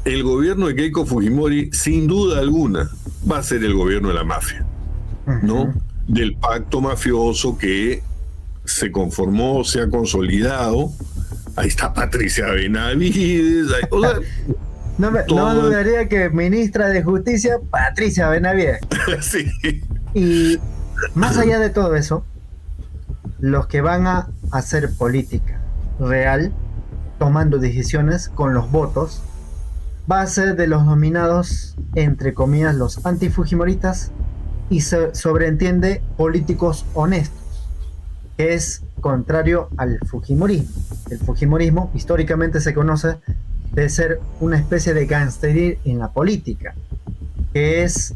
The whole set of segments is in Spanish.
el gobierno de Keiko Fujimori, sin duda alguna, va a ser el gobierno de la mafia, ¿no? Del pacto mafioso que se conformó, se ha consolidado. Ahí está Patricia Benavides. O sea, no dudaría que ministra de Justicia, Patricia Benavides. Sí. Y más allá de todo eso, los que van a hacer política real, tomando decisiones con los votos, va a ser de los nominados, entre comillas, los antifujimoristas, y se sobreentiende políticos honestos, que es contrario al fujimorismo. El fujimorismo históricamente se conoce de ser una especie de gangstería en la política, que es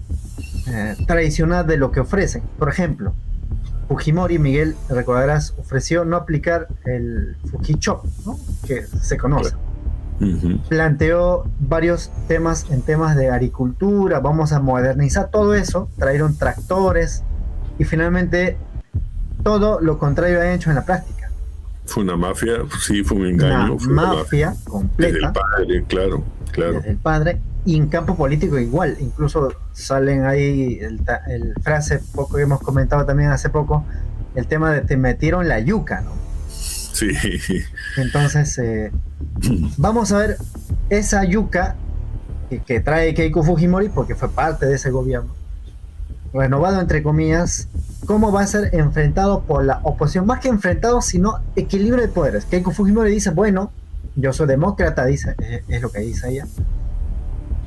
tradicional de lo que ofrecen. Por ejemplo, Fujimori, Miguel, recordarás, ofreció no aplicar el Fujichop, ¿no?, que se conoce. Planteó varios temas en temas de agricultura, vamos a modernizar todo eso, trajeron tractores y finalmente todo lo contrario ha hecho en la práctica. Fue una mafia, sí, fue un engaño. Una mafia completa. Desde el padre, claro. Desde el padre, y en campo político igual, incluso salen ahí el frase poco que hemos comentado también hace poco, el tema de te metieron la yuca, ¿no? Sí. Entonces, vamos a ver esa yuca que trae Keiko Fujimori, porque fue parte de ese gobierno, renovado entre comillas, cómo va a ser enfrentado por la oposición, más que enfrentado, sino equilibrio de poderes. Keiko Fujimori dice, bueno, yo soy demócrata, dice, es lo que dice ella,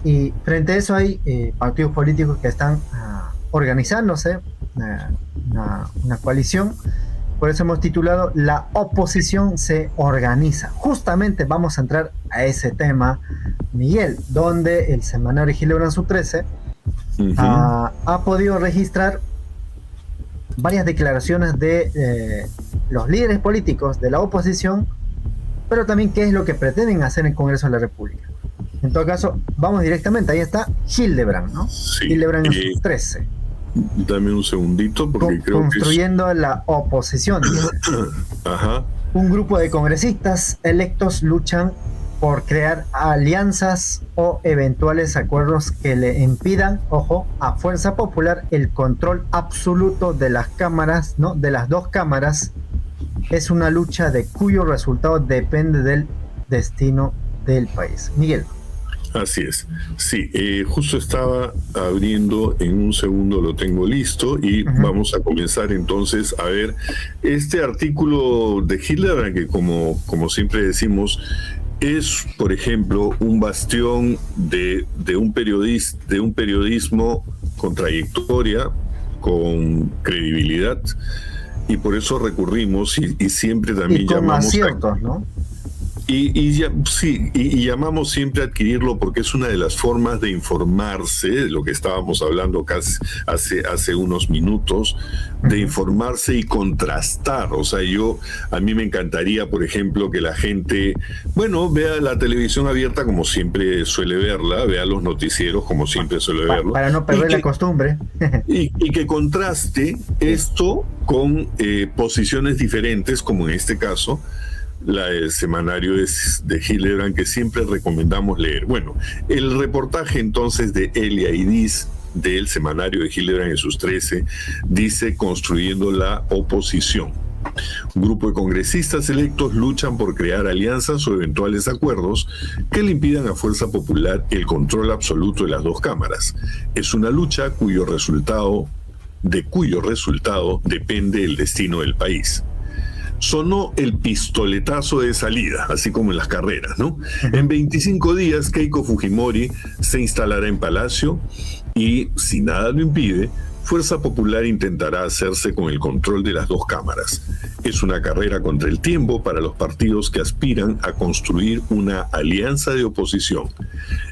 y frente a eso hay partidos políticos que están organizándose, una coalición. Por eso hemos titulado La oposición se organiza. Justamente vamos a entrar a ese tema, Miguel, donde el semanario Gilebran Su 13 ha podido registrar varias declaraciones de los líderes políticos de la oposición, pero también qué es lo que pretenden hacer en el Congreso de la República. En todo caso, vamos directamente, ahí está Gildebrand, ¿no? Sí, Gildebrand en Su 13. Dame un segundito porque creo que construyendo la oposición, dice. Ajá. Un grupo de congresistas electos luchan por crear alianzas o eventuales acuerdos que le impidan, ojo, a Fuerza Popular el control absoluto de las cámaras, ¿no?, de las dos cámaras. Es una lucha de cuyo resultado depende del destino del país. Miguel. Así es. Sí, justo estaba abriendo, en un segundo lo tengo listo y vamos a comenzar entonces a ver este artículo de Hitler, que como siempre decimos, es, por ejemplo, un bastión de un periodismo con trayectoria, con credibilidad, y por eso recurrimos y siempre también llamamos aciertos, ¿no? Y llamamos siempre a adquirirlo porque es una de las formas de informarse, de lo que estábamos hablando casi hace unos minutos, de informarse y contrastar. O sea, a mí me encantaría, por ejemplo, que la gente, vea la televisión abierta como siempre suele verla, vea los noticieros como siempre suele verlo. Para no perder la costumbre. y que contraste esto con posiciones diferentes, como en este caso, el semanario de Gildebrand, que siempre recomendamos leer. Bueno, el reportaje entonces de Elia Idiz del semanario de Gildebrand en sus 13 dice: construyendo la oposición. Un grupo de congresistas electos luchan por crear alianzas o eventuales acuerdos que le impidan a Fuerza Popular el control absoluto de las dos cámaras. Es una lucha cuyo resultado depende el destino del país. Sonó el pistoletazo de salida, así como en las carreras, ¿no? En 25 días, Keiko Fujimori se instalará en Palacio y, si nada lo impide, Fuerza Popular intentará hacerse con el control de las dos cámaras. Es una carrera contra el tiempo para los partidos que aspiran a construir una alianza de oposición.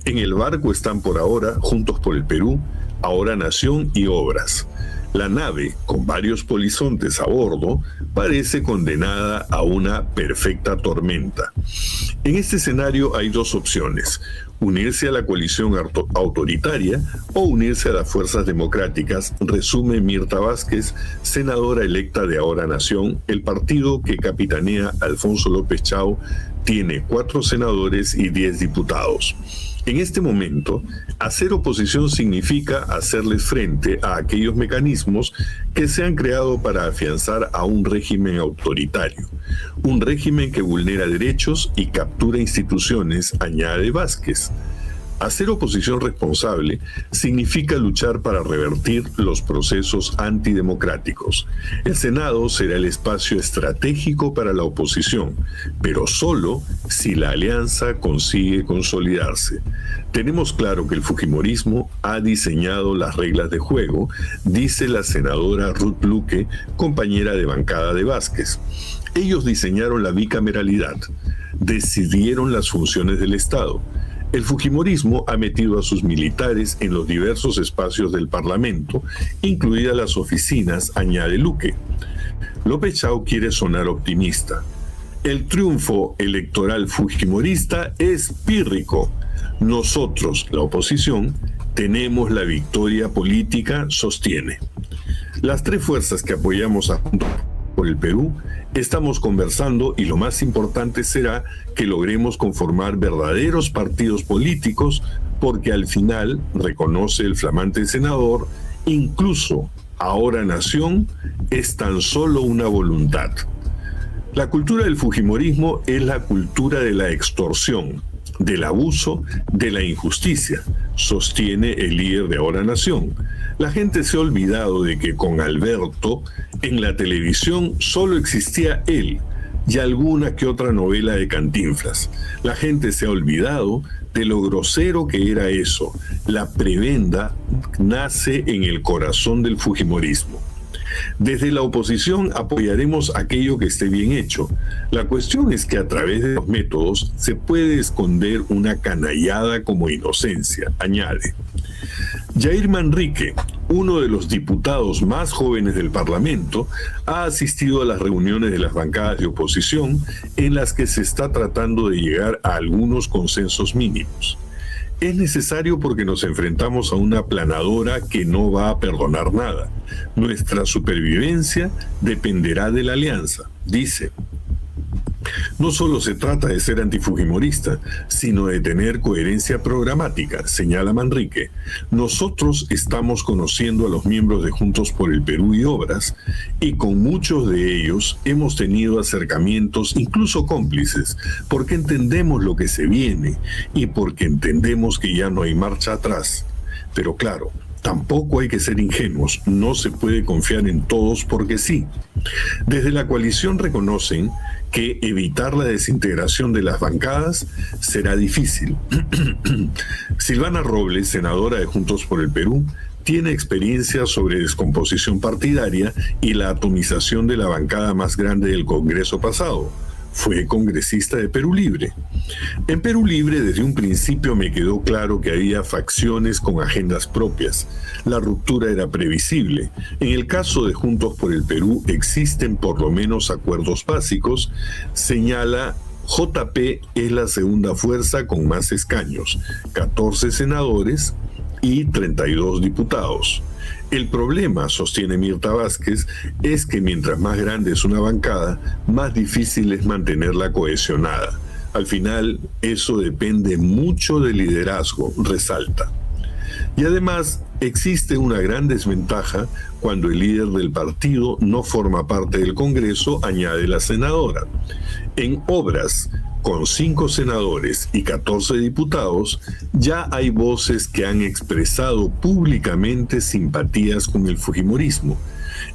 En el barco están por ahora Juntos por el Perú, Ahora Nación y Obras. La nave, con varios polizontes a bordo, parece condenada a una perfecta tormenta. En este escenario hay dos opciones: unirse a la coalición autoritaria o unirse a las fuerzas democráticas, resume Mirta Vázquez, senadora electa de Ahora Nación, el partido que capitanea Alfonso López Chau tiene 4 senadores y 10 diputados. En este momento, hacer oposición significa hacerles frente a aquellos mecanismos que se han creado para afianzar a un régimen autoritario, un régimen que vulnera derechos y captura instituciones, añade Vázquez. Hacer oposición responsable significa luchar para revertir los procesos antidemocráticos. El Senado será el espacio estratégico para la oposición, pero solo si la alianza consigue consolidarse. Tenemos claro que el fujimorismo ha diseñado las reglas de juego, dice la senadora Ruth Luque, compañera de bancada de Vázquez. Ellos diseñaron la bicameralidad, decidieron las funciones del Estado. El fujimorismo ha metido a sus militares en los diversos espacios del Parlamento, incluidas las oficinas, añade Luque. López Chao quiere sonar optimista. El triunfo electoral fujimorista es pírrico. Nosotros, la oposición, tenemos la victoria política, sostiene. Las 3 fuerzas que apoyamos a Juntos por el Perú estamos conversando y lo más importante será que logremos conformar verdaderos partidos políticos porque al final, reconoce el flamante senador, incluso ahora nación es tan solo una voluntad. La cultura del fujimorismo es la cultura de la extorsión, del abuso, de la injusticia, sostiene el líder de Ahora Nación. La gente se ha olvidado de que con Alberto en la televisión solo existía él y alguna que otra novela de Cantinflas. La gente se ha olvidado de lo grosero que era eso. La prebenda nace en el corazón del fujimorismo. Desde la oposición apoyaremos aquello que esté bien hecho. La cuestión es que a través de los métodos se puede esconder una canallada como inocencia, añade. Jair Manrique, uno de los diputados más jóvenes del Parlamento, ha asistido a las reuniones de las bancadas de oposición en las que se está tratando de llegar a algunos consensos mínimos. Es necesario porque nos enfrentamos a una aplanadora que no va a perdonar nada. Nuestra supervivencia dependerá de la alianza, dice. No solo se trata de ser antifujimorista, sino de tener coherencia programática, señala Manrique. Nosotros estamos conociendo a los miembros de Juntos por el Perú y Obras, y con muchos de ellos hemos tenido acercamientos, incluso cómplices, porque entendemos lo que se viene y porque entendemos que ya no hay marcha atrás. Pero claro, tampoco hay que ser ingenuos, no se puede confiar en todos porque sí. Desde la coalición reconocen que evitar la desintegración de las bancadas será difícil. Silvana Robles, senadora de Juntos por el Perú, tiene experiencia sobre descomposición partidaria y la atomización de la bancada más grande del Congreso pasado. Fue congresista de Perú Libre. En Perú Libre desde un principio me quedó claro que había facciones con agendas propias. La ruptura era previsible. En el caso de Juntos por el Perú existen por lo menos acuerdos básicos, señala. JP es la segunda fuerza con más escaños, 14 senadores y 32 diputados. El problema, sostiene Mirta Vázquez, es que mientras más grande es una bancada, más difícil es mantenerla cohesionada. Al final, eso depende mucho del liderazgo, resalta. Y además, existe una gran desventaja cuando el líder del partido no forma parte del Congreso, añade la senadora. En Obras, con 5 senadores y 14 diputados, ya hay voces que han expresado públicamente simpatías con el fujimorismo.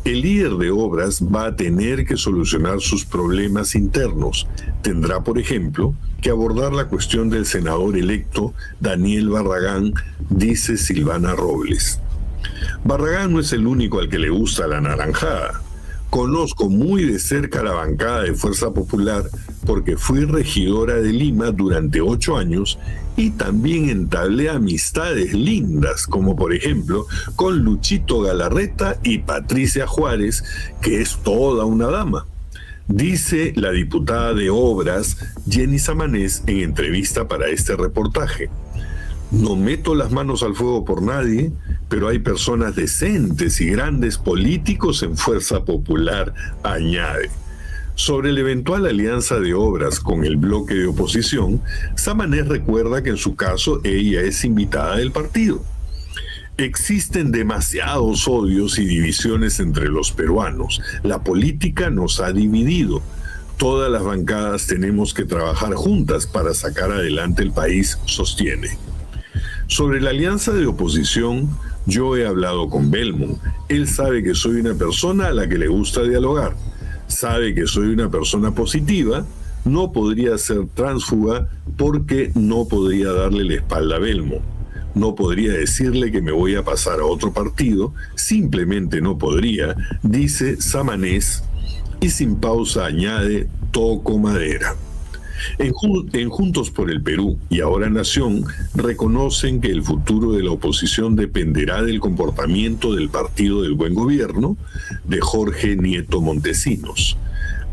El líder de Obras va a tener que solucionar sus problemas internos. Tendrá, por ejemplo, que abordar la cuestión del senador electo Daniel Barragán, dice Silvana Robles. Barragán no es el único al que le gusta la naranjada. Conozco muy de cerca la bancada de Fuerza Popular porque fui regidora de Lima durante 8 años y también entablé amistades lindas, como por ejemplo con Luchito Galarreta y Patricia Juárez, que es toda una dama. Dice la diputada de Obras, Jenny Samanés, en entrevista para este reportaje. No meto las manos al fuego por nadie, pero hay personas decentes y grandes políticos en Fuerza Popular, añade. Sobre la eventual alianza de obras con el bloque de oposición, Samanez recuerda que en su caso ella es invitada del partido. Existen demasiados odios y divisiones entre los peruanos. La política nos ha dividido. Todas las bancadas tenemos que trabajar juntas para sacar adelante el país, sostiene. Sobre la alianza de oposición, yo he hablado con Belmont. Él sabe que soy una persona a la que le gusta dialogar. Sabe que soy una persona positiva. No podría ser tránsfuga porque no podría darle la espalda a Belmont. No podría decirle que me voy a pasar a otro partido. Simplemente no podría, dice Samanez, y sin pausa añade: toco madera. En Juntos por el Perú y Ahora Nación reconocen que el futuro de la oposición dependerá del comportamiento del Partido del Buen Gobierno de Jorge Nieto Montesinos.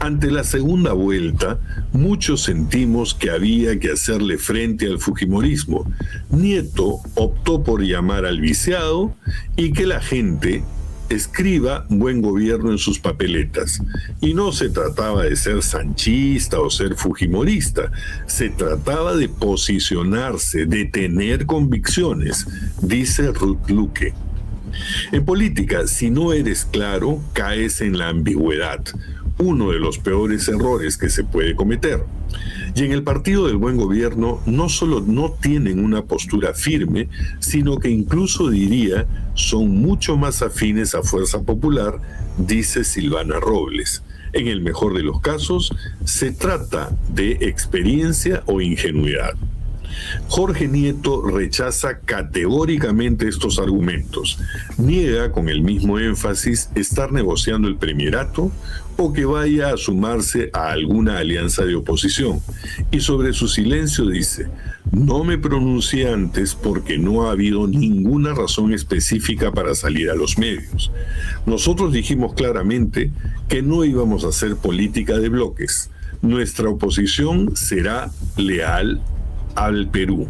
Ante la segunda vuelta, muchos sentimos que había que hacerle frente al fujimorismo. Nieto optó por llamar al viciado y que la gente escriba buen gobierno en sus papeletas. Y no se trataba de ser sanchista o ser fujimorista, se trataba de posicionarse, de tener convicciones, dice Ruth Luque. En política, si no eres claro, caes en la ambigüedad, uno de los peores errores que se puede cometer. Y en el Partido del Buen Gobierno no solo no tienen una postura firme, sino que incluso diría son mucho más afines a Fuerza Popular, dice Silvana Robles. En el mejor de los casos, se trata de experiencia o ingenuidad. Jorge Nieto rechaza categóricamente estos argumentos. Niega con el mismo énfasis estar negociando el premierato o que vaya a sumarse a alguna alianza de oposición. Y sobre su silencio dice: no me pronuncié antes porque no ha habido ninguna razón específica para salir a los medios. Nosotros dijimos claramente que no íbamos a hacer política de bloques. Nuestra oposición será leal al Perú.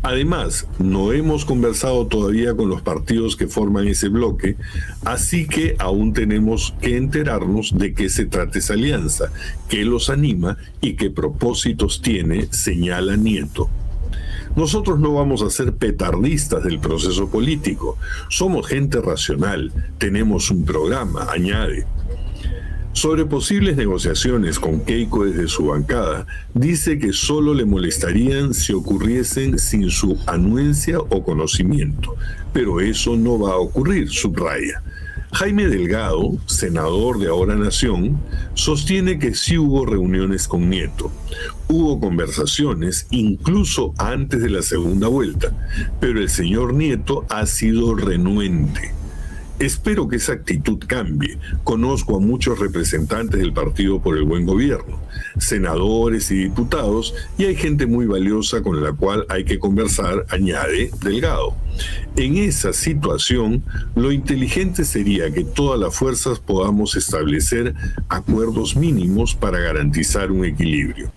Además, no hemos conversado todavía con los partidos que forman ese bloque, así que aún tenemos que enterarnos de qué se trata esa alianza, qué los anima y qué propósitos tiene, señala Nieto. Nosotros no vamos a ser petardistas del proceso político, somos gente racional, tenemos un programa, añade. Sobre posibles negociaciones con Keiko desde su bancada, dice que solo le molestarían si ocurriesen sin su anuencia o conocimiento, pero eso no va a ocurrir, subraya. Jaime Delgado, senador de Ahora Nación, sostiene que sí hubo reuniones con Nieto. Hubo conversaciones incluso antes de la segunda vuelta, pero el señor Nieto ha sido renuente. Espero que esa actitud cambie. Conozco a muchos representantes del Partido por el Buen Gobierno, senadores y diputados, y hay gente muy valiosa con la cual hay que conversar, añade Delgado. En esa situación, lo inteligente sería que todas las fuerzas podamos establecer acuerdos mínimos para garantizar un equilibrio.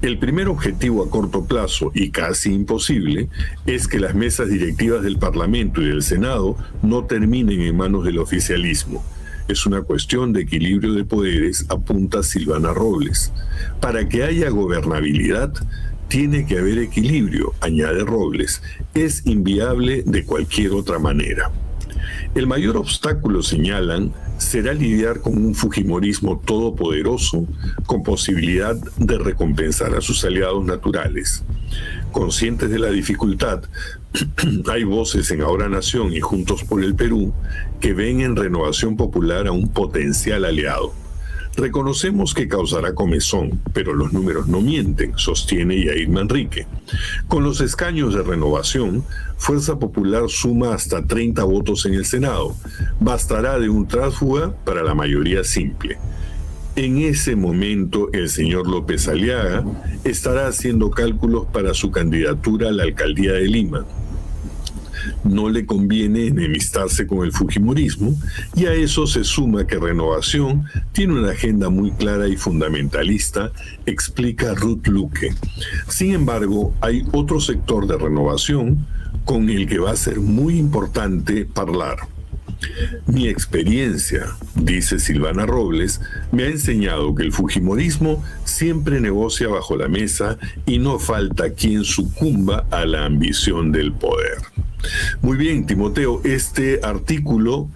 El primer objetivo a corto plazo, y casi imposible, es que las mesas directivas del Parlamento y del Senado no terminen en manos del oficialismo. Es una cuestión de equilibrio de poderes, apunta Silvana Robles. Para que haya gobernabilidad, tiene que haber equilibrio, añade Robles. Es inviable de cualquier otra manera. El mayor obstáculo, señalan, será lidiar con un fujimorismo todopoderoso con posibilidad de recompensar a sus aliados naturales. Conscientes de la dificultad, hay voces en Ahora Nación y Juntos por el Perú que ven en Renovación Popular a un potencial aliado. Reconocemos que causará comezón, pero los números no mienten, sostiene Yair Manrique. Con los escaños de Renovación, Fuerza Popular suma hasta 30 votos en el Senado. Bastará de un tránsfuga para la mayoría simple. En ese momento, el señor López Aliaga estará haciendo cálculos para su candidatura a la alcaldía de Lima. No le conviene enemistarse con el fujimorismo, y a eso se suma que Renovación tiene una agenda muy clara y fundamentalista, explica Ruth Luque. Sin embargo, hay otro sector de Renovación con el que va a ser muy importante hablar. Mi experiencia, dice Silvana Robles, me ha enseñado que el fujimorismo siempre negocia bajo la mesa y no falta quien sucumba a la ambición del poder. Muy bien, Timoteo, este artículo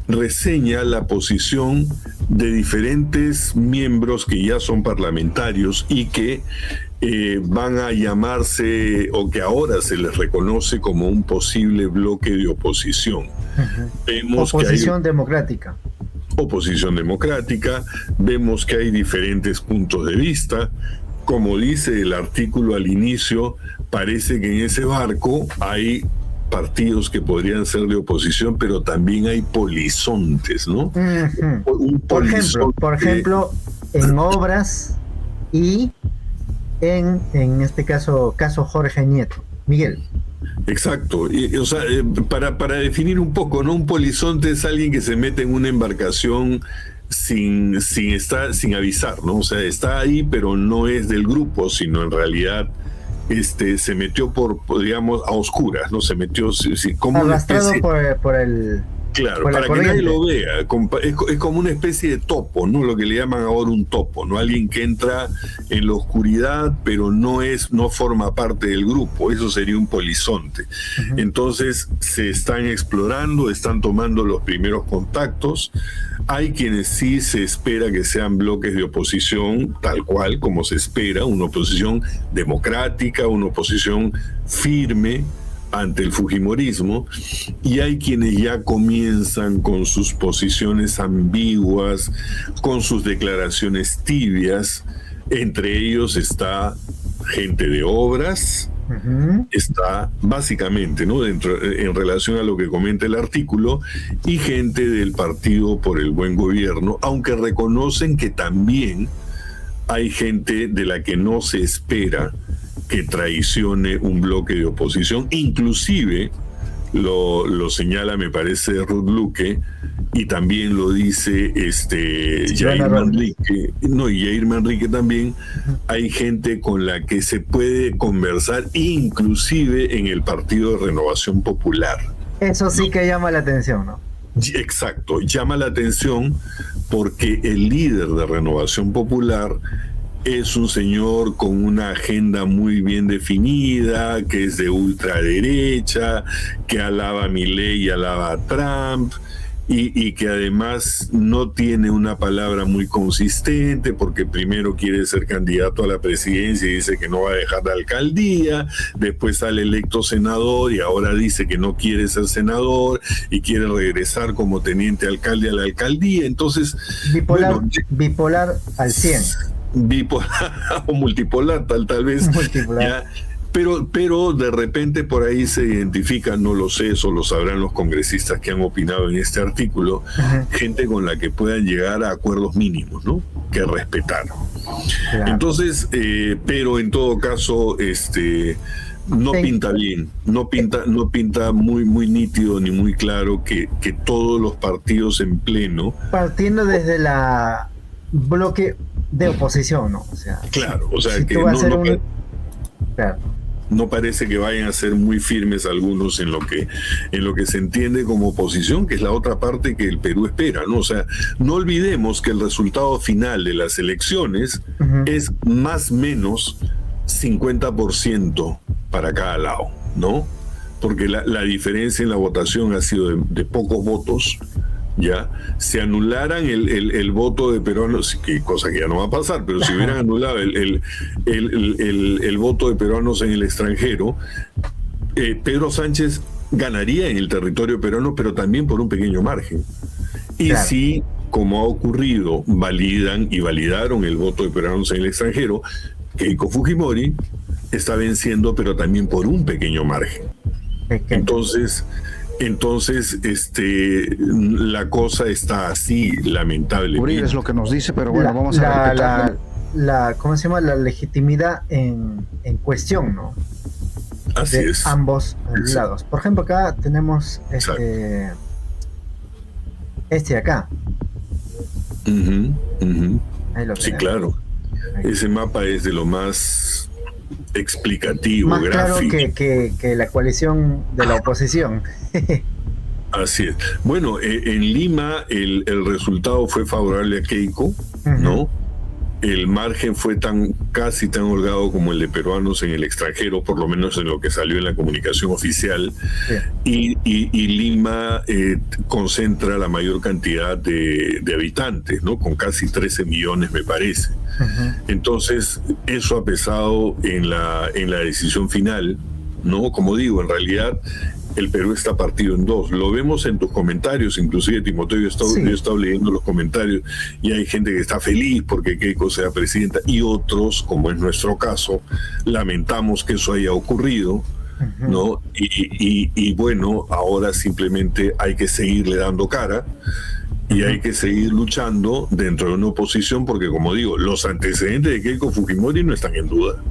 reseña la posición de diferentes miembros que ya son parlamentarios y que van a llamarse, o que ahora se les reconoce como un posible bloque de oposición. Vemos oposición democrática. Oposición democrática, vemos que hay diferentes puntos de vista. Como dice el artículo al inicio, parece que en ese barco hay partidos que podrían ser de oposición, pero también hay polizontes, ¿no? Por ejemplo, en obras y en este caso Jorge Nieto. Miguel. Exacto. O sea, para definir un poco, ¿no? Un polizonte es alguien que se mete en una embarcación sin avisar, ¿no? O sea, está ahí, pero no es del grupo, sino en realidad se metió digamos, a oscuras, ¿no? Se metió como arrastrado por el... Claro, para que nadie lo vea, es como una especie de topo, ¿no? Lo que le llaman ahora un topo, ¿no? Alguien que entra en la oscuridad, pero no forma parte del grupo, eso sería un polizonte. Entonces, se están explorando, están tomando los primeros contactos. Hay quienes sí se espera que sean bloques de oposición, tal cual como se espera, una oposición democrática, una oposición firme ante el fujimorismo, y hay quienes ya comienzan con sus posiciones ambiguas, con sus declaraciones tibias. Entre ellos está gente de obras, está básicamente, ¿no? en relación a lo que comenta el artículo, y gente del Partido por el Buen Gobierno, aunque reconocen que también hay gente de la que no se espera que traicione un bloque de oposición. Inclusive lo señala, me parece, Ruth Luque, y también lo dice Jair Manrique, y Jair Manrique también. Hay gente con la que se puede conversar, inclusive en el Partido de Renovación Popular. Eso sí que llama la atención, ¿no? Exacto, llama la atención porque el líder de Renovación Popular es un señor con una agenda muy bien definida, que es de ultraderecha, que alaba a Milei y alaba a Trump, y que además no tiene una palabra muy consistente, porque primero quiere ser candidato a la presidencia y dice que no va a dejar la alcaldía, después sale electo senador y ahora dice que no quiere ser senador y quiere regresar como teniente alcalde a la alcaldía. Entonces, bipolar al 100. Bipolar o multipolar, tal vez. Multipolar. ¿Ya? Pero de repente por ahí se identifica, no lo sé, eso lo sabrán los congresistas que han opinado en este artículo, gente con la que puedan llegar a acuerdos mínimos, ¿no? Que respetar. Claro. Entonces, pero en todo caso, no pinta bien, no pinta muy nítido ni muy claro que todos los partidos en pleno, partiendo desde la bloque de oposición, ¿no? O sea, claro, o sea, si que no parece que vayan a ser muy firmes algunos en lo que se entiende como oposición, que es la otra parte que el Perú espera, ¿no? O sea, no olvidemos que el resultado final de las elecciones es más o menos 50% para cada lado, ¿no? Porque la diferencia en la votación ha sido de pocos votos. Ya, si anularan el voto de peruanos, cosa que ya no va a pasar, pero si hubieran anulado el voto de peruanos en el extranjero, Pedro Sánchez ganaría en el territorio peruano, pero también por un pequeño margen. Y claro, si, como ha ocurrido, validaron el voto de peruanos en el extranjero, Keiko Fujimori está venciendo, pero también por un pequeño margen. Entonces, la cosa está así, lamentablemente. Es lo que nos dice, pero bueno, vamos a respetarlo. ¿Cómo se llama? La legitimidad en cuestión, ¿no? Así de es. Ambos lados. Por ejemplo, acá tenemos acá. Ahí lo sí, claro. Ahí. Ese mapa es de lo más explicativo, más gráfico. Claro que la coalición de la oposición. Así es. Bueno, en Lima el resultado fue favorable a Keiko, ¿no? El margen fue casi tan holgado como el de peruanos en el extranjero, por lo menos en lo que salió en la comunicación oficial. Sí. Y Lima concentra la mayor cantidad de habitantes, ¿no? Con casi 13 millones, me parece. Entonces, eso ha pesado en la decisión final, ¿no? Como digo, en realidad el Perú está partido en dos. Lo vemos en tus comentarios, inclusive, Timoteo, yo he estado leyendo los comentarios y hay gente que está feliz porque Keiko sea presidenta y otros, como es nuestro caso, lamentamos que eso haya ocurrido, ¿no? Y bueno, ahora simplemente hay que seguirle dando cara y hay que seguir luchando dentro de una oposición porque, como digo, los antecedentes de Keiko Fujimori no están en duda.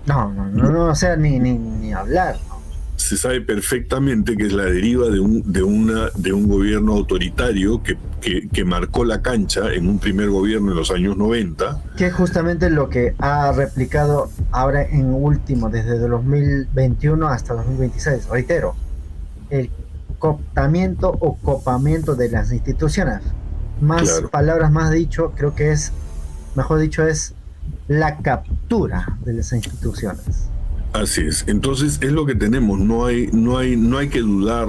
No, o sea, ni hablar, ¿no? Se sabe perfectamente que es la deriva de un gobierno autoritario que marcó la cancha en un primer gobierno en los años 90. Que es justamente lo que ha replicado ahora en último, desde 2021 hasta 2026. Reitero, el cooptamiento o copamiento de las instituciones. Palabras más dicho, creo que mejor dicho, es la captura de las instituciones. Así es. Entonces es lo que tenemos. No hay que dudar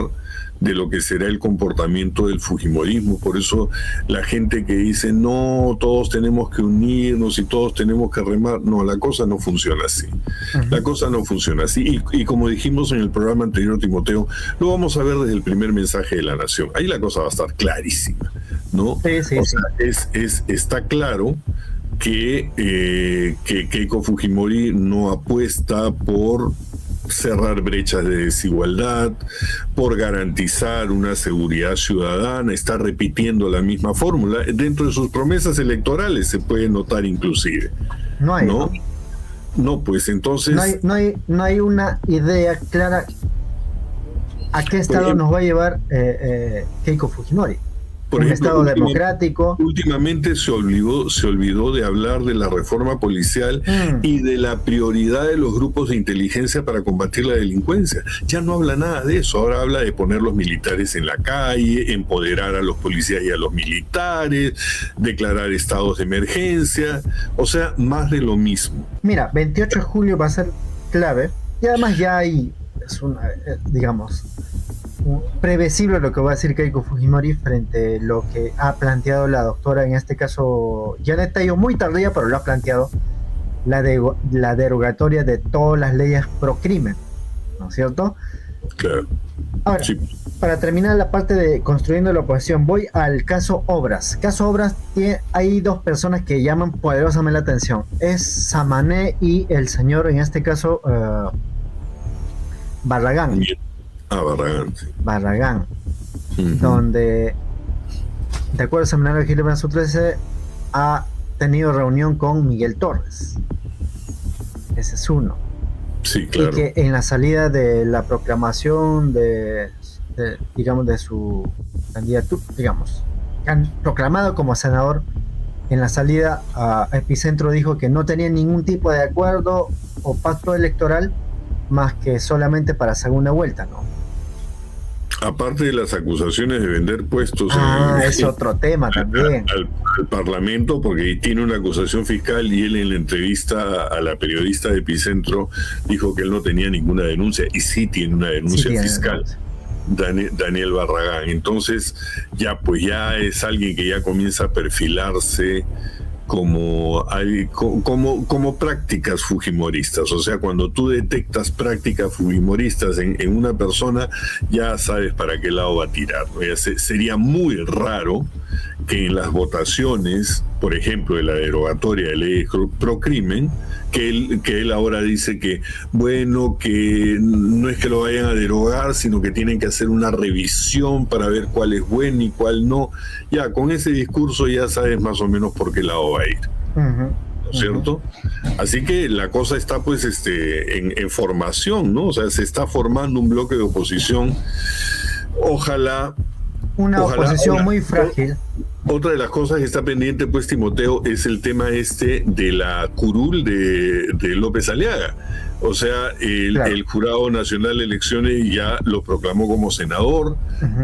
de lo que será el comportamiento del fujimorismo. Por eso la gente que dice no, todos tenemos que unirnos y todos tenemos que remar, no, la cosa no funciona así. La cosa no funciona así. Y como dijimos en el programa anterior, Timoteo, lo vamos a ver desde el primer mensaje de La Nación. Ahí la cosa va a estar clarísima, ¿no? Sí. Está claro que Keiko Fujimori no apuesta por cerrar brechas de desigualdad, por garantizar una seguridad ciudadana, está repitiendo la misma fórmula. Dentro de sus promesas electorales se puede notar inclusive. No, pues entonces... No hay una idea clara a qué estado nos va a llevar Keiko Fujimori. Por ejemplo, Estado democrático. Últimamente se olvidó de hablar de la reforma policial y de la prioridad de los grupos de inteligencia para combatir la delincuencia. Ya no habla nada de eso. Ahora habla de poner los militares en la calle, empoderar a los policías y a los militares, declarar estados de emergencia. O sea, más de lo mismo. Mira, 28 de julio va a ser clave y además ya hay, digamos, previsible lo que va a decir Keiko Fujimori frente a lo que ha planteado la doctora, en este caso Janet Tello, muy tardía, pero lo ha planteado, la derogatoria de todas las leyes pro crimen, ¿no es cierto? Claro. Ahora, sí. Para terminar la parte de construyendo la oposición, voy al caso Obras. Caso Obras, hay dos personas que llaman poderosamente la atención. Es Samané y el señor, en este caso, Barragán. Barragán, sí. Barragán, donde, de acuerdo al seminario de Gilberto Su 13, ha tenido reunión con Miguel Torres. Ese es uno. Sí, claro. Y que en la salida de la proclamación de su candidatura, proclamado como senador, en la salida a Epicentro dijo que no tenía ningún tipo de acuerdo o pacto electoral más que solamente para segunda vuelta, ¿no? Aparte de las acusaciones de vender puestos es otro tema también al Parlamento, porque tiene una acusación fiscal y él en la entrevista a la periodista de Epicentro dijo que él no tenía ninguna denuncia y sí tiene una denuncia fiscal. Daniel Barragán. Entonces ya es alguien que ya comienza a perfilarse como prácticas fujimoristas. O sea, cuando tú detectas prácticas fujimoristas en una persona, ya sabes para qué lado va a tirar, ¿no? Sería muy raro que en las votaciones, por ejemplo, de la derogatoria de leyes pro crimen, que él ahora dice que, bueno, que no es que lo vayan a derogar, sino que tienen que hacer una revisión para ver cuál es bueno y cuál no. Ya, con ese discurso ya sabes más o menos por qué lado va a ir. ¿No es cierto? Así que la cosa está en formación, ¿no? O sea, se está formando un bloque de oposición. Ojalá oposición muy frágil. Otra de las cosas que está pendiente, pues, Timoteo, es el tema de la curul de López Aliaga. O sea, el Jurado Nacional de Elecciones ya lo proclamó como senador,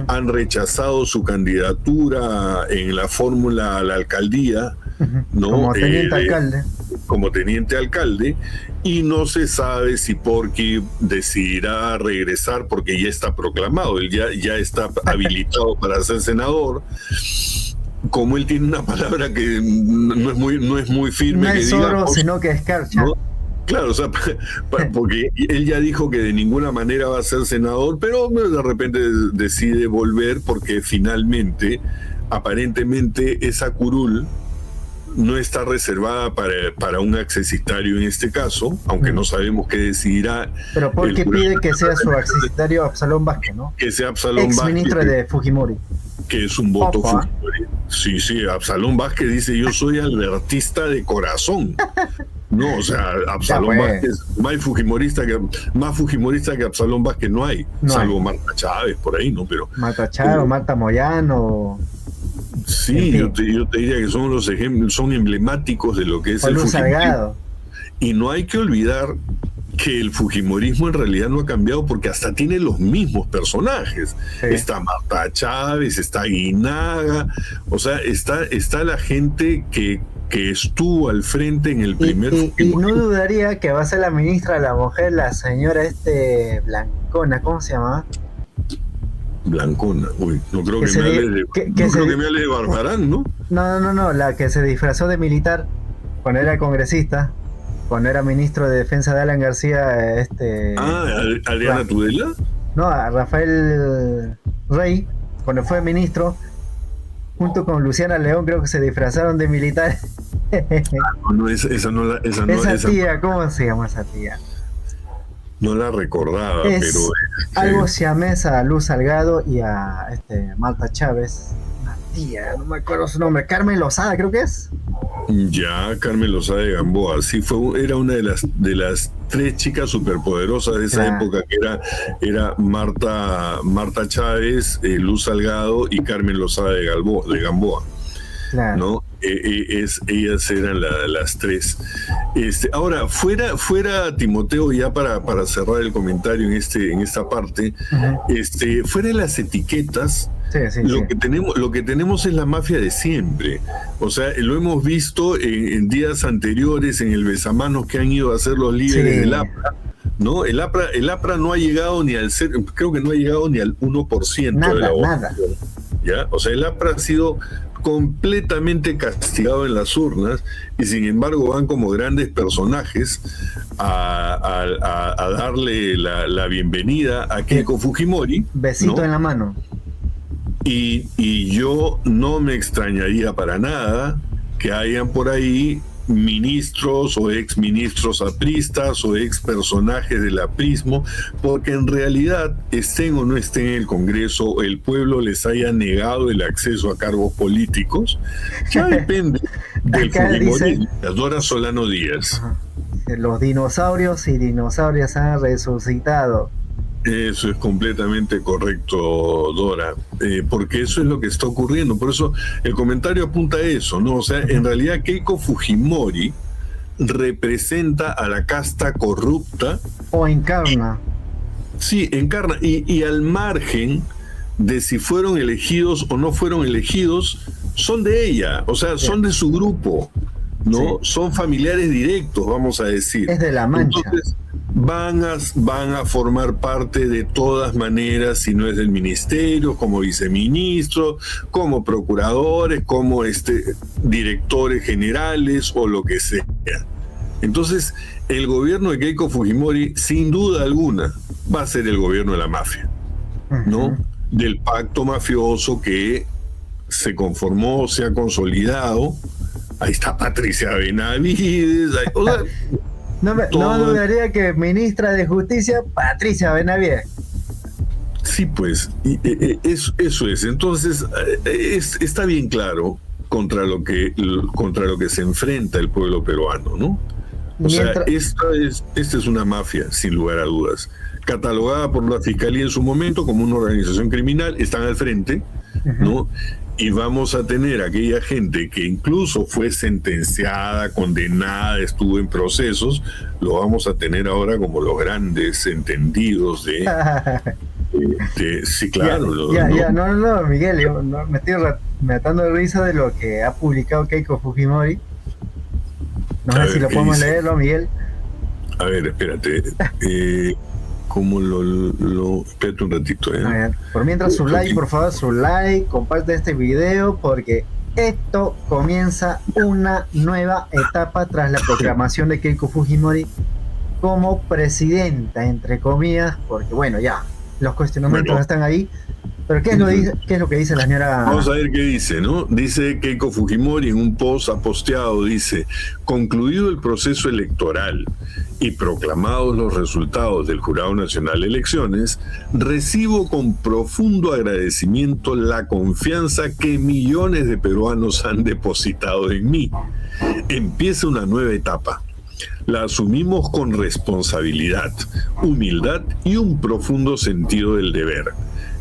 han rechazado su candidatura en la fórmula a la alcaldía, ¿no? Como teniente alcalde. Como teniente alcalde, y no se sabe si Porky decidirá regresar porque ya está proclamado, él ya está habilitado para ser senador. Como él tiene una palabra que no es muy firme. No es oro, sino que es escarcha. ¿No? Claro, o sea, porque él ya dijo que de ninguna manera va a ser senador, pero de repente decide volver porque finalmente, aparentemente, esa curul no está reservada para un accesitario en este caso, aunque no sabemos qué decidirá. Pero porque pide que sea su accesitario Absalón Vázquez, ¿no? Que sea Absalón Vázquez. Ex-ministro de Fujimori. Que es un voto Fujimori. Sí, Absalón Vázquez dice, yo soy albertista de corazón. No, o sea, Absalón Vázquez, más fujimorista que Absalón Vázquez no hay, salvo Marta Chávez por ahí, ¿no? Pero Marta Chávez, Marta Moyano. Sí, yo te diría que son los ejemplos, son emblemáticos de lo que es el fujimorismo. Y no hay que olvidar que el fujimorismo en realidad no ha cambiado porque hasta tiene los mismos personajes. Sí. Está Marta Chávez, está Guinaga, o sea, está la gente que estuvo al frente en el primer y no dudaría que va a ser la ministra de la mujer, la señora Blancona, ¿cómo se llama? Blancona, uy, no creo que me hable de Barbarán, ¿no? No, la que se disfrazó de militar cuando era congresista, cuando era ministro de defensa de Alan García, ¿Adriana Tudela? No, a Rafael Rey, cuando fue ministro, junto con Luciana León, creo que se disfrazaron de militar. Esa tía, ¿cómo se llama esa tía? No la recordaba, pero... algo siamés a Luz Salgado y a Marta Chávez. Una tía, no me acuerdo su nombre. Carmen Lozada, creo que es. Ya, Carmen Lozada de Gamboa. Sí, era una de las 3 chicas superpoderosas de esa época, que era Marta Chávez, Luz Salgado y Carmen Lozada de Gamboa. Claro. ¿No? Ellas eran las 3. Ahora, fuera Timoteo, ya para cerrar el comentario en esta parte, fuera de las etiquetas, lo que tenemos es la mafia de siempre. O sea, lo hemos visto en días anteriores en el besamanos que han ido a hacer los líderes del APRA, ¿no? El APRA no ha llegado ni al creo que no ha llegado ni al 1% de la votación. ¿Ya? O sea, el APRA ha sido completamente castigado en las urnas y sin embargo van como grandes personajes a darle la bienvenida a Keiko Fujimori. Besito, ¿no? En la mano. Y yo no me extrañaría para nada que hayan por ahí ministros o exministros apristas o ex personajes del aprismo, porque en realidad, estén o no estén en el Congreso, el pueblo les haya negado el acceso a cargos políticos, ya depende del fujimorismo. Dora Solano Díaz. Los dinosaurios y dinosaurias han resucitado. Eso es completamente correcto, Dora, porque eso es lo que está ocurriendo. Por eso el comentario apunta a eso, ¿no? O sea, en realidad Keiko Fujimori representa a la casta corrupta. O encarna. Sí, encarna. Y al margen de si fueron elegidos o no fueron elegidos, son de ella, o sea, son de su grupo, ¿no? Son familiares directos, vamos a decir. Es de la Mancha. Entonces, van a formar parte de todas maneras, si no es del ministerio, como viceministros, como procuradores, como directores generales o lo que sea. Entonces, el gobierno de Keiko Fujimori, sin duda alguna, va a ser el gobierno de la mafia, ¿no? Del pacto mafioso que se conformó, se ha consolidado. Ahí está Patricia Benavides. O sea, no dudaría que ministra de Justicia, Patricia Benavides. Sí, pues, eso es. Entonces, está bien claro contra lo que se enfrenta el pueblo peruano, ¿no? O sea, esta es una mafia, sin lugar a dudas. Catalogada por la Fiscalía en su momento como una organización criminal, están al frente, ¿no? Y vamos a tener aquella gente que incluso fue sentenciada, condenada, estuvo en procesos, lo vamos a tener ahora como los grandes entendidos de sí, claro. No, Miguel, yo me estoy matando de risa de lo que ha publicado Keiko Fujimori. No sé si lo podemos leerlo, Miguel. A ver, espérate. ¿Cómo espérate un ratito? A ver, por mientras su like, por favor, su like, comparte este video porque esto comienza una nueva etapa tras la proclamación de Keiko Fujimori como presidenta, entre comillas, porque bueno, ya, los cuestionamientos están ahí. Pero ¿qué es lo que dice la señora? Vamos a ver qué dice, ¿no? Dice Keiko Fujimori en un post posteado, dice: concluido el proceso electoral y proclamados los resultados del Jurado Nacional de Elecciones, recibo con profundo agradecimiento la confianza que millones de peruanos han depositado en mí. Empieza una nueva etapa. La asumimos con responsabilidad, humildad y un profundo sentido del deber.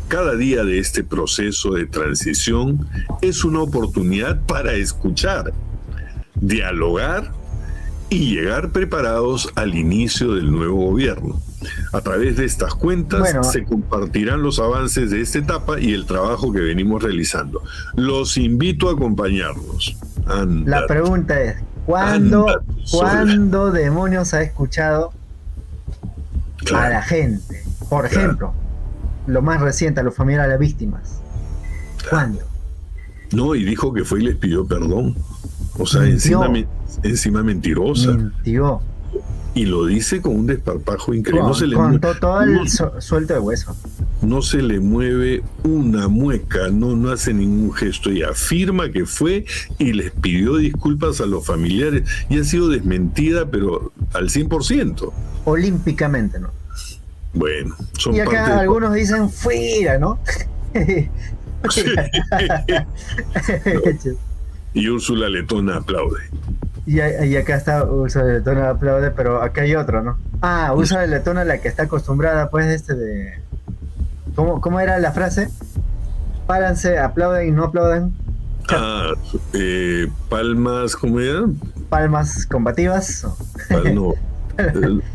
Cada día de este proceso de transición es una oportunidad para escuchar, dialogar y llegar preparados al inicio del nuevo gobierno. A través de estas cuentas se compartirán los avances de esta etapa y el trabajo que venimos realizando. Los invito a acompañarnos. La pregunta es, ¿cuándo demonios ha escuchado a la gente? Por ejemplo, lo más reciente, a los familiares de las víctimas. ¿Cuándo? No, y dijo que fue y les pidió perdón. O sea, encima mentirosa. Mintió. Y lo dice con un desparpajo increíble. Con todo el suelto de hueso. No se le mueve una mueca, no hace ningún gesto. Y afirma que fue y les pidió disculpas a los familiares. Y ha sido desmentida, pero al 100%. Olímpicamente, ¿no? Bueno, son y acá algunos dicen fuera, ¿no? Sí. No. Y Úrsula Letona aplaude. Y acá está Úrsula Letona aplaude, pero acá hay otro, ¿no? Úrsula Letona, la que está acostumbrada, pues, de... ¿Cómo era la frase? Páranse, aplauden y no aplaudan. Palmas, ¿cómo era? Palmas combativas. No.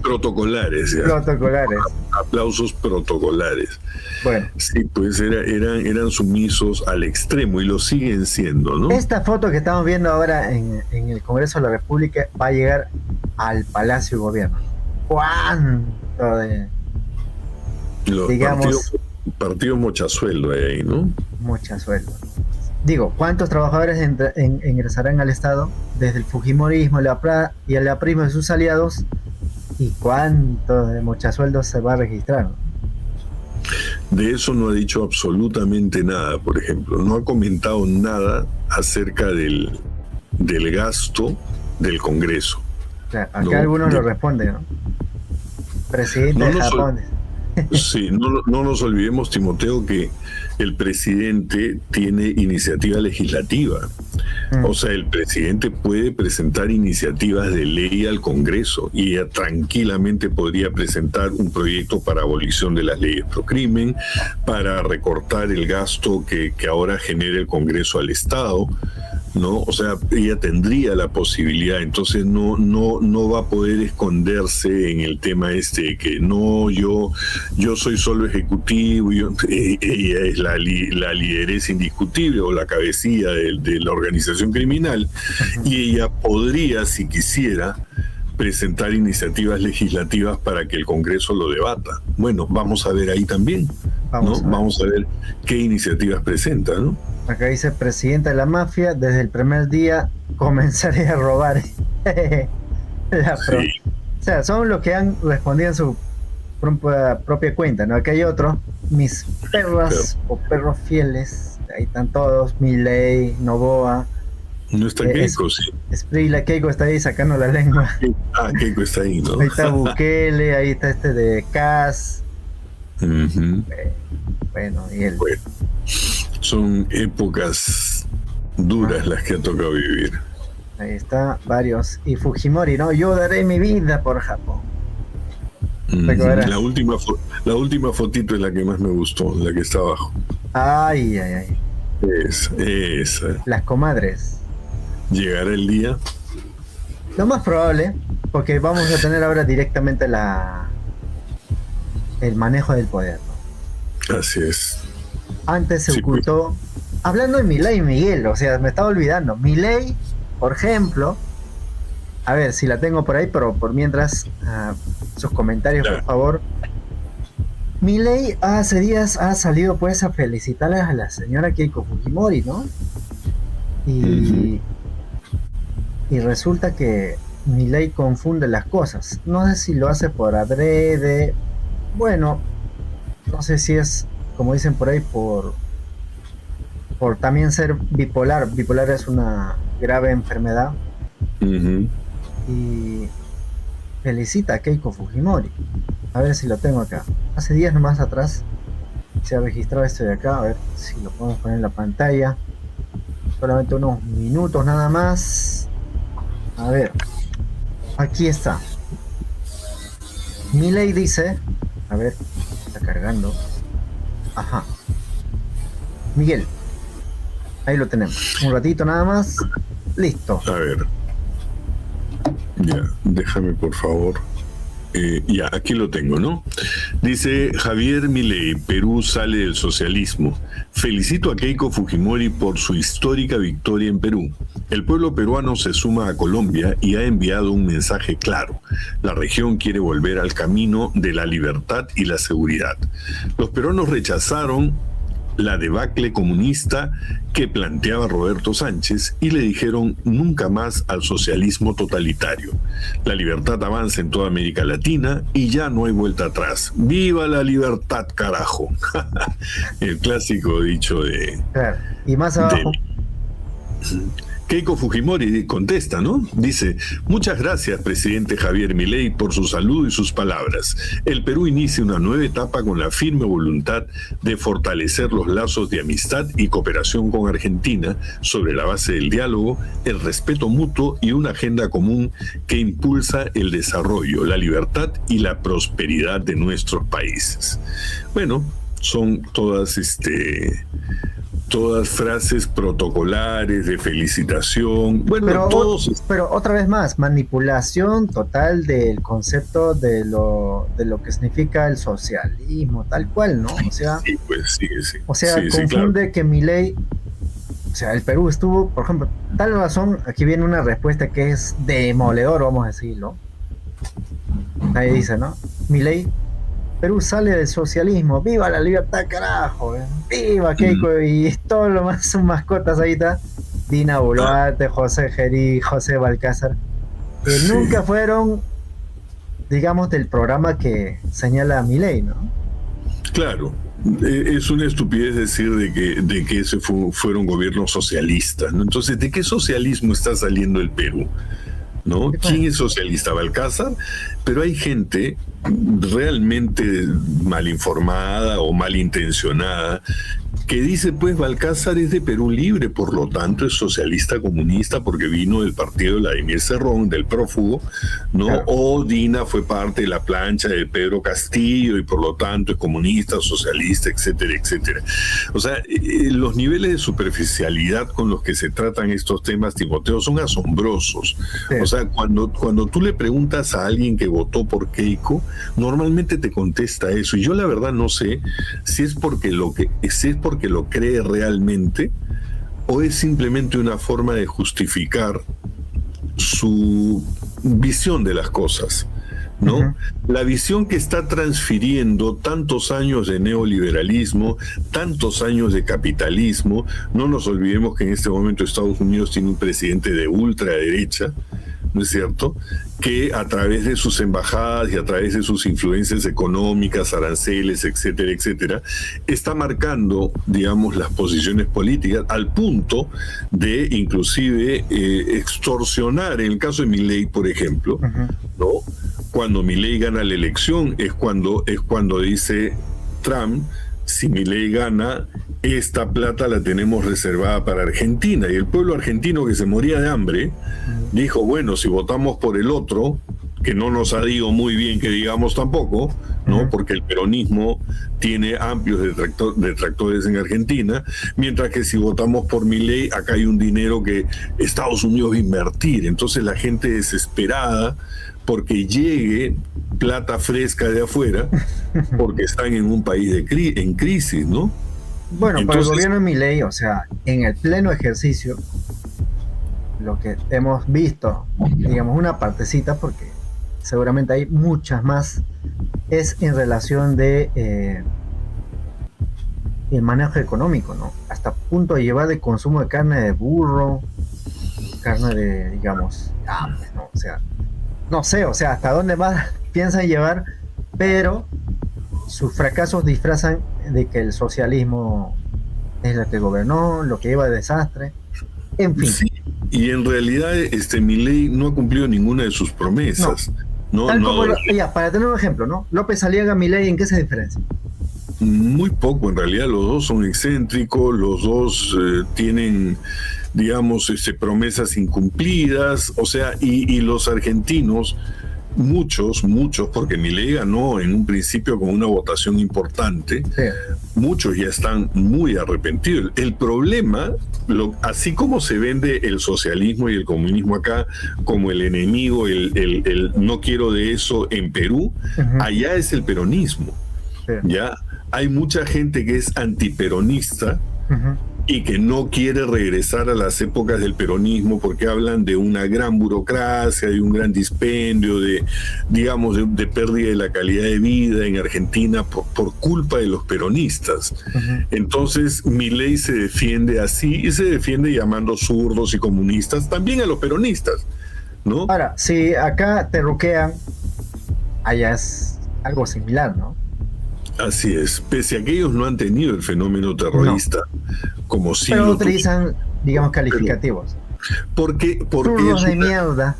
Protocolares. Protocolares. Aplausos protocolares. Bueno. Sí, pues eran sumisos al extremo y lo siguen siendo, ¿no? Esta foto que estamos viendo ahora en el Congreso de la República va a llegar al Palacio de Gobierno. ¿Cuánto de... Los partidos mochasueldo ahí, ¿no? Mochasueldo. Digo, ¿cuántos trabajadores ingresarán al Estado desde el Fujimorismo y el aprismo de sus aliados? ¿Y cuánto de mochasueldos se va a registrar? De eso no ha dicho absolutamente nada, por ejemplo. No ha comentado nada acerca del gasto del Congreso. Claro, acá algunos lo responden, ¿no? Presidente de Japón. Sí, no nos olvidemos, Timoteo, que el presidente tiene iniciativa legislativa. O sea, el presidente puede presentar iniciativas de ley al Congreso y tranquilamente podría presentar un proyecto para abolición de las leyes pro crimen, para recortar el gasto que ahora genera el Congreso al Estado, ¿no? O sea, ella tendría la posibilidad, entonces no va a poder esconderse en el tema que no, yo soy solo ejecutivo, ella es la lideresa indiscutible o la cabecilla de la organización criminal, y ella podría, si quisiera, presentar iniciativas legislativas para que el Congreso lo debata. Bueno, vamos a ver ahí también, vamos a ver qué iniciativas presenta, ¿no? Acá dice: presidenta de la mafia, desde el primer día comenzaré a robar. Sí. O sea, son los que han respondido en su propia cuenta, ¿no? Acá hay otro: mis perras o perros fieles, ahí están todos, Milei, Noboa. No está Keiko, sí. La Keiko está ahí sacando la lengua. Keiko está ahí, ¿no? Ahí está Bukele, ahí está de Kass. Bueno, y él. Bueno, son épocas duras las que ha tocado vivir. Ahí está, varios. Y Fujimori, ¿no? Yo daré mi vida por Japón. La última fotito es la que más me gustó, la que está abajo. Ay. Esa. Las comadres. ¿Llegará el día? Lo más probable, porque vamos a tener ahora directamente el manejo del poder, ¿no? Así es. Antes se Sí, ocultó, hablando de Milei y Miguel, o sea, me estaba olvidando. Milei, por ejemplo, a ver si la tengo por ahí, pero por mientras, sus comentarios, por favor. Milei hace días ha salido pues a felicitarle a la señora Keiko Fujimori, ¿no? Y resulta que Milei confunde las cosas. No sé si lo hace por adrede. Bueno, no sé si es, como dicen por ahí, por también ser bipolar. Bipolar es una grave enfermedad. Y felicita a Keiko Fujimori. A ver si lo tengo acá. Hace días nomás atrás se ha registrado esto de acá. A ver si lo podemos poner en la pantalla. Solamente unos minutos nada más. A ver, aquí está. Milei dice, a ver, está cargando. Ajá. Miguel, ahí lo tenemos. Un ratito nada más. Listo. A ver. Ya, déjame por favor. Ya, aquí lo tengo, ¿no? Dice Javier Milei, Perú sale del socialismo. Felicito a Keiko Fujimori por su histórica victoria en Perú. El pueblo peruano se suma a Colombia y ha enviado un mensaje claro. La región quiere volver al camino de la libertad y la seguridad. Los peruanos rechazaron la debacle comunista que planteaba Roberto Sánchez y le dijeron nunca más al socialismo totalitario. La libertad avanza en toda América Latina y ya no hay vuelta atrás. ¡Viva la libertad, carajo! El clásico dicho de... Claro. Y más abajo... Keiko Fujimori contesta, ¿no? Dice, muchas gracias, presidente Javier Milei, por su saludo y sus palabras. El Perú inicia una nueva etapa con la firme voluntad de fortalecer los lazos de amistad y cooperación con Argentina sobre la base del diálogo, el respeto mutuo y una agenda común que impulsa el desarrollo, la libertad y la prosperidad de nuestros países. Bueno, son todas frases protocolares de felicitación. Bueno, pero otra vez más, manipulación total del concepto de lo que significa el socialismo, tal cual, ¿no? O sea, sí, pues, sí. O sea, sí, confunde claro. que Milei, o sea, el Perú estuvo, por ejemplo, tal razón, aquí viene una respuesta que es demoledor, vamos a decirlo. Ahí dice, ¿no? Milei, Perú sale del socialismo, viva la libertad, carajo, viva Keiko, y todo lo más sus mascotas ahí está, Dina Boluarte, José Gerí, José Balcázar, que nunca fueron, digamos, del programa que señala Milei, ¿no? Claro, es una estupidez decir de que ese fueron gobiernos socialistas, ¿no? Entonces, ¿de qué socialismo está saliendo el Perú? ¿No? ¿Quién es socialista? Balcázar, pero hay gente realmente mal informada o malintencionada que dice, pues Balcázar es de Perú Libre, por lo tanto es socialista comunista porque vino del partido de Vladimir Cerrón, del prófugo, ¿no? Claro. O Dina fue parte de la plancha de Pedro Castillo y por lo tanto es comunista, socialista, etcétera, etcétera. O sea, los niveles de superficialidad con los que se tratan estos temas, Timoteo, son asombrosos. Sí. O sea, cuando tú le preguntas a alguien que votó por Keiko, normalmente te contesta eso. Y yo la verdad no sé si es porque lo cree realmente o es simplemente una forma de justificar su visión de las cosas, ¿no? Uh-huh. La visión que está transfiriendo tantos años de neoliberalismo, tantos años de capitalismo. No nos olvidemos que en este momento Estados Unidos tiene un presidente de ultraderecha, ¿no es cierto?, que a través de sus embajadas y a través de sus influencias económicas, aranceles, etcétera, etcétera, está marcando, digamos, las posiciones políticas al punto de inclusive extorsionar. En el caso de Milei, por ejemplo, uh-huh, ¿no? Cuando Milei gana la elección es cuando dice Trump, si Milei gana, esta plata la tenemos reservada para Argentina. Y el pueblo argentino, que se moría de hambre, dijo, bueno, si votamos por el otro, que no nos ha ido muy bien, que digamos tampoco, ¿no? Porque el peronismo tiene amplios detractores en Argentina, mientras que si votamos por Milei, acá hay un dinero que Estados Unidos va a invertir. Entonces la gente desesperada porque llegue plata fresca de afuera, porque están en un país en crisis, ¿no? Bueno, entonces, para el gobierno de Milei, o sea, en el pleno ejercicio, lo que hemos visto, digamos una partecita, porque seguramente hay muchas más, es en relación de el manejo económico, ¿no? Hasta punto de llevar de consumo de carne de burro, carne de, digamos, aves, ¿no? O sea, no sé, o sea, hasta dónde más piensan llevar, pero sus fracasos disfrazan de que el socialismo es lo que gobernó, lo que lleva de desastre, en fin. Sí, y en realidad Milei no ha cumplido ninguna de sus promesas. Ya, para tener un ejemplo, ¿no? López Aliaga, Milei, ¿en qué se diferencia? Muy poco, en realidad los dos son excéntricos, los dos tienen, digamos, promesas incumplidas, o sea, y los argentinos, muchos, porque Milei ganó en un principio con una votación importante, sí. Muchos ya están muy arrepentidos. El problema, así como se vende el socialismo y el comunismo acá como el enemigo, el no quiero de eso en Perú, allá es el peronismo. Sí. Ya hay mucha gente que es antiperonista y que no quiere regresar a las épocas del peronismo porque hablan de una gran burocracia, de un gran dispendio, digamos, de pérdida de la calidad de vida en Argentina por culpa de los peronistas. Entonces Milei se defiende así y se defiende llamando zurdos y comunistas también a los peronistas, ¿no? Ahora, si acá te ruquean, allá es algo similar, ¿no? Así es, pese a que ellos no han tenido el fenómeno terrorista, como si pero utilizan, digamos, calificativos. Porque de mierda.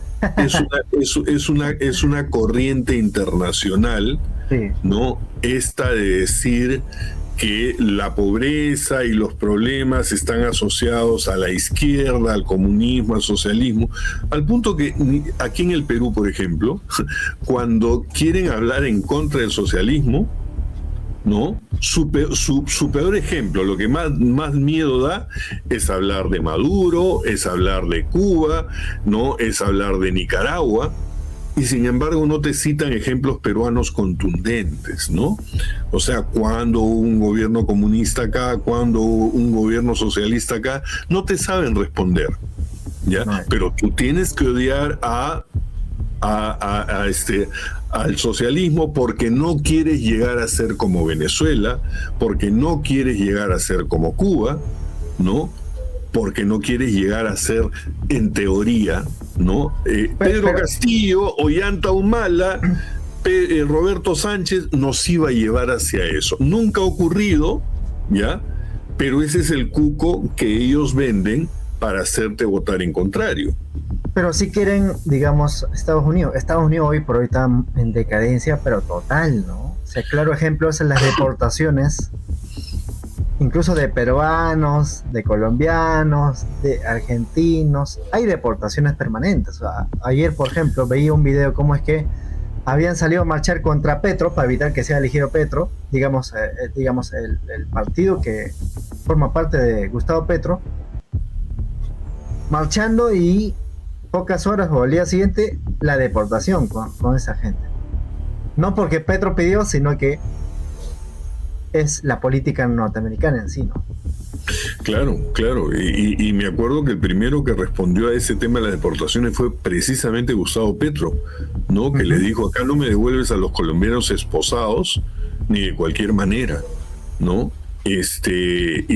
Es una corriente internacional, sí. ¿No? Esta de decir que la pobreza y los problemas están asociados a la izquierda, al comunismo, al socialismo, al punto que aquí en el Perú, por ejemplo, cuando quieren hablar en contra del socialismo, ¿no? Su peor ejemplo, lo que más miedo da, es hablar de Maduro, es hablar de Cuba, ¿no? Es hablar de Nicaragua, y sin embargo no te citan ejemplos peruanos contundentes, ¿no? O sea, cuando hubo un gobierno comunista acá, cuando hubo un gobierno socialista acá, no te saben responder, ¿ya? No. Pero tú tienes que odiar al socialismo porque no quieres llegar a ser como Venezuela, porque no quieres llegar a ser como Cuba, ¿no? Porque no quieres llegar a ser, en teoría, ¿no? Pedro Castillo, Ollanta Humala, Roberto Sánchez nos iba a llevar hacia eso. Nunca ha ocurrido, ¿ya? Pero ese es el cuco que ellos venden para hacerte votar en contrario. Pero si quieren, digamos, Estados Unidos hoy por hoy está en decadencia, pero total, ¿no? O sea, claro ejemplo es en las deportaciones, incluso de peruanos, de colombianos, de argentinos. Hay deportaciones permanentes. O sea, ayer, por ejemplo, veía un video cómo es que habían salido a marchar contra Petro para evitar que sea elegido Petro, digamos el partido que forma parte de Gustavo Petro, marchando, y pocas horas o al día siguiente la deportación con esa gente. No porque Petro pidió, sino que es la política norteamericana en sí, ¿no? Claro. Y me acuerdo que el primero que respondió a ese tema de las deportaciones fue precisamente Gustavo Petro, ¿no? Que le dijo: acá no me devuelves a los colombianos esposados ni de cualquier manera, ¿no? Y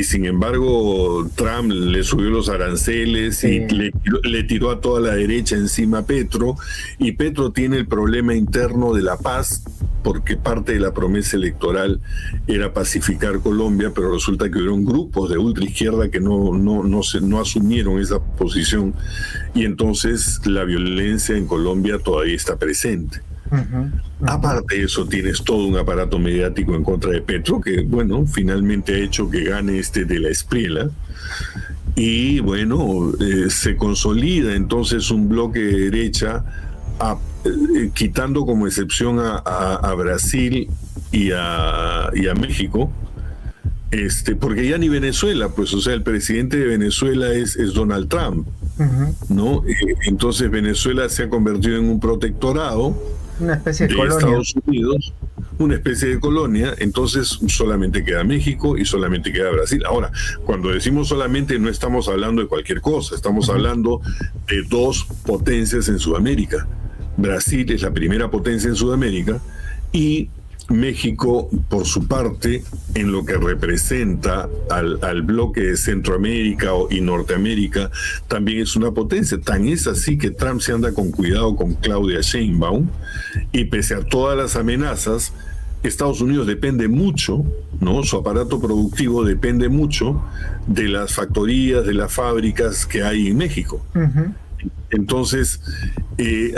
sin embargo Trump le subió los aranceles y le tiró a toda la derecha encima a Petro, y Petro tiene el problema interno de la paz, porque parte de la promesa electoral era pacificar Colombia, pero resulta que hubieron grupos de ultraizquierda que no asumieron esa posición, y entonces la violencia en Colombia todavía está presente. Aparte de eso, tienes todo un aparato mediático en contra de Petro que, bueno, finalmente ha hecho que gane de la Espriella, y bueno, se consolida entonces un bloque de derecha quitando como excepción a Brasil y a México, porque ya ni Venezuela, pues, o sea, el presidente de Venezuela es Donald Trump, ¿no? Entonces Venezuela se ha convertido en un protectorado, una especie de colonia. Estados Unidos, una especie de colonia. Entonces solamente queda México y solamente queda Brasil. Ahora, cuando decimos solamente, no estamos hablando de cualquier cosa, estamos hablando de dos potencias en Sudamérica. Brasil es la primera potencia en Sudamérica y México, por su parte, en lo que representa al bloque de Centroamérica y Norteamérica, también es una potencia. Tan es así que Trump se anda con cuidado con Claudia Sheinbaum, y pese a todas las amenazas, Estados Unidos depende mucho, ¿no? Su aparato productivo depende mucho de las factorías, de las fábricas que hay en México. Entonces,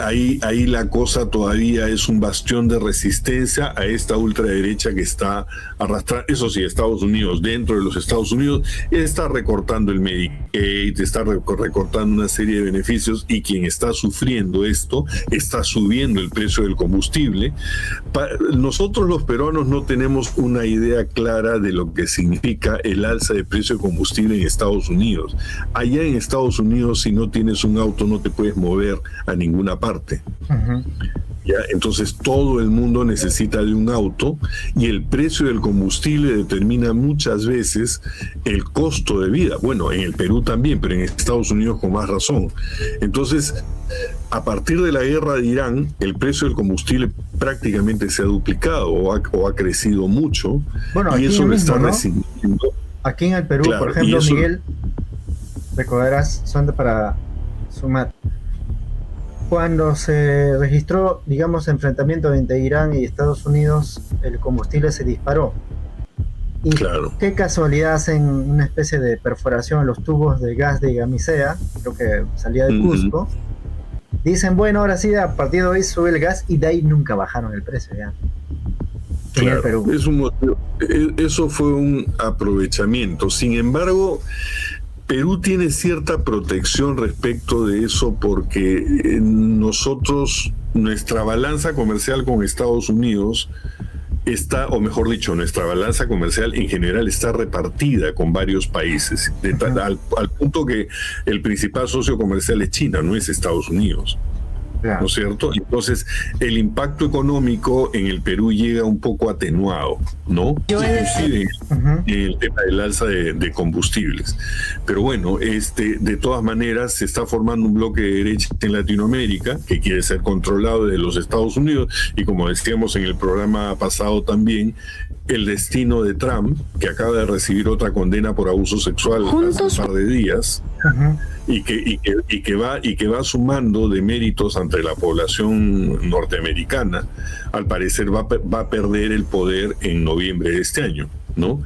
ahí la cosa todavía es un bastión de resistencia a esta ultraderecha que está arrastrando. Eso sí, Estados Unidos, dentro de los Estados Unidos, está recortando el Medicaid, está recortando una serie de beneficios, y quien está sufriendo esto está subiendo el precio del combustible. Nosotros los peruanos no tenemos una idea clara de lo que significa el alza de precio de combustible en Estados Unidos. Allá en Estados Unidos, si no tienes un auto, no te puedes mover a ninguna parte. ¿Ya? Entonces todo el mundo necesita de un auto, y el precio del combustible determina muchas veces el costo de vida. Bueno, en el Perú también, pero en Estados Unidos con más razón. Entonces, a partir de la guerra de Irán, el precio del combustible prácticamente se ha duplicado o ha crecido mucho. Bueno, y eso lo está recibiendo. Aquí en el Perú, claro, por ejemplo, eso, Miguel, recordarás, para sumar, cuando se registró, digamos, enfrentamiento entre Irán y Estados Unidos, el combustible se disparó. Y claro, qué casualidad, hacen una especie de perforación en los tubos de gas de Gamisea, creo que salía de Cusco. Dicen, bueno, ahora sí, a partir de hoy sube el gas, y de ahí nunca bajaron el precio ya. En el Perú. Eso fue un aprovechamiento. Sin embargo, Perú tiene cierta protección respecto de eso, porque nuestra balanza comercial con Estados Unidos está, o mejor dicho, nuestra balanza comercial en general está repartida con varios países, al punto que el principal socio comercial es China, no es Estados Unidos. ¿No es cierto? Entonces, el impacto económico en el Perú llega un poco atenuado, ¿no? Inclusive en el tema del alza de combustibles. Pero bueno, de todas maneras, se está formando un bloque de derecha en Latinoamérica que quiere ser controlado de los Estados Unidos, y como decíamos en el programa pasado también, el destino de Trump, que acaba de recibir otra condena por abuso sexual hace un par de días, y que va sumando de méritos ante la población norteamericana, al parecer va a perder el poder en noviembre de este año, ¿no?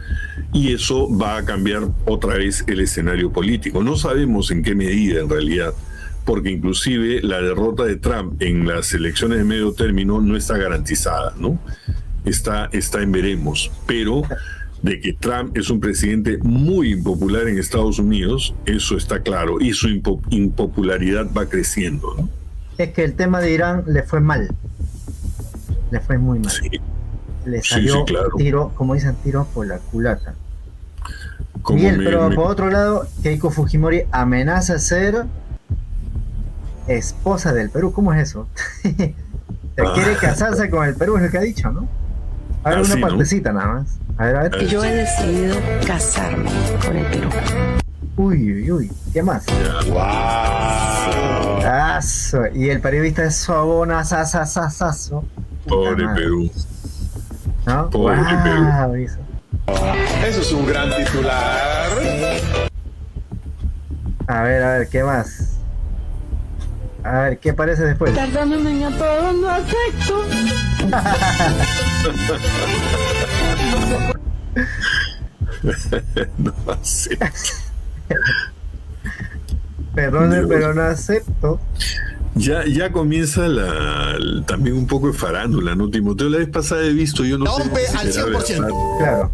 Y eso va a cambiar otra vez el escenario político. No sabemos en qué medida, en realidad, porque inclusive la derrota de Trump en las elecciones de medio término no está garantizada, ¿no? Está en veremos, pero de que Trump es un presidente muy impopular en Estados Unidos, eso está claro, y su impopularidad va creciendo, ¿no? Es que el tema de Irán le fue mal, le fue muy mal. Sí. Le salió claro. Tiro, como dicen, tiro por la culata. Bien, pero por otro lado, Keiko Fujimori amenaza ser esposa del Perú. ¿Cómo es eso? Quiere casarse con el Perú, es lo que ha dicho, ¿no? A ver, una partecita, ¿no? Nada más. A ver. Yo he decidido casarme con el Perú. Uy, ¿qué más? ¡Wow! Y el periodista es Sobona Sasasasaso. Pobre Perú. ¿No? Pobre Perú. Eso es un gran titular. A ver, ¿qué más? A ver, ¿qué aparece después? Perdóname, niña, todo no afecto. No sé. Perdone, pero no acepto. Ya comienza también un poco de farándula, ¿no, Timoteo? La vez pasada he visto, yo no sé si al será 100%. verdad, Claro.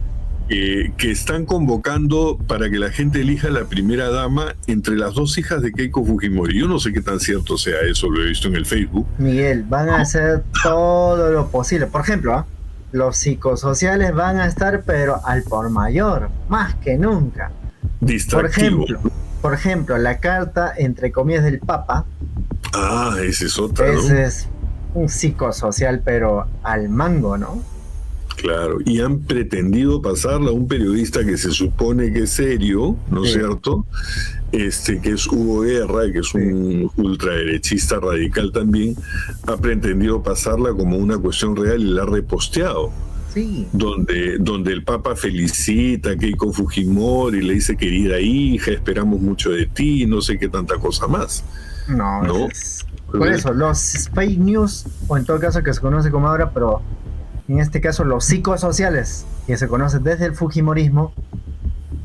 que están convocando para que la gente elija la primera dama entre las dos hijas de Keiko Fujimori. Yo no sé qué tan cierto sea eso, lo he visto en el Facebook. Miguel, van a hacer todo lo posible. Por ejemplo, los psicosociales van a estar, pero al por mayor, más que nunca. Distractivo. Por ejemplo, la carta, entre comillas, del Papa. Ese es otra, ¿no? Ese es un psicosocial, pero al mango, ¿no? Claro, y han pretendido pasarla a un periodista que se supone que es serio, ¿no es cierto? Que es Hugo Guerra, que es un ultraderechista radical también, ha pretendido pasarla como una cuestión real y la ha reposteado. Sí. Donde el Papa felicita a Keiko Fujimori, le dice: querida hija, esperamos mucho de ti, no sé qué tanta cosa más. No. Por eso, los fake news, o en todo caso que se conoce como ahora, pero en este caso los psicosociales, que se conocen desde el fujimorismo,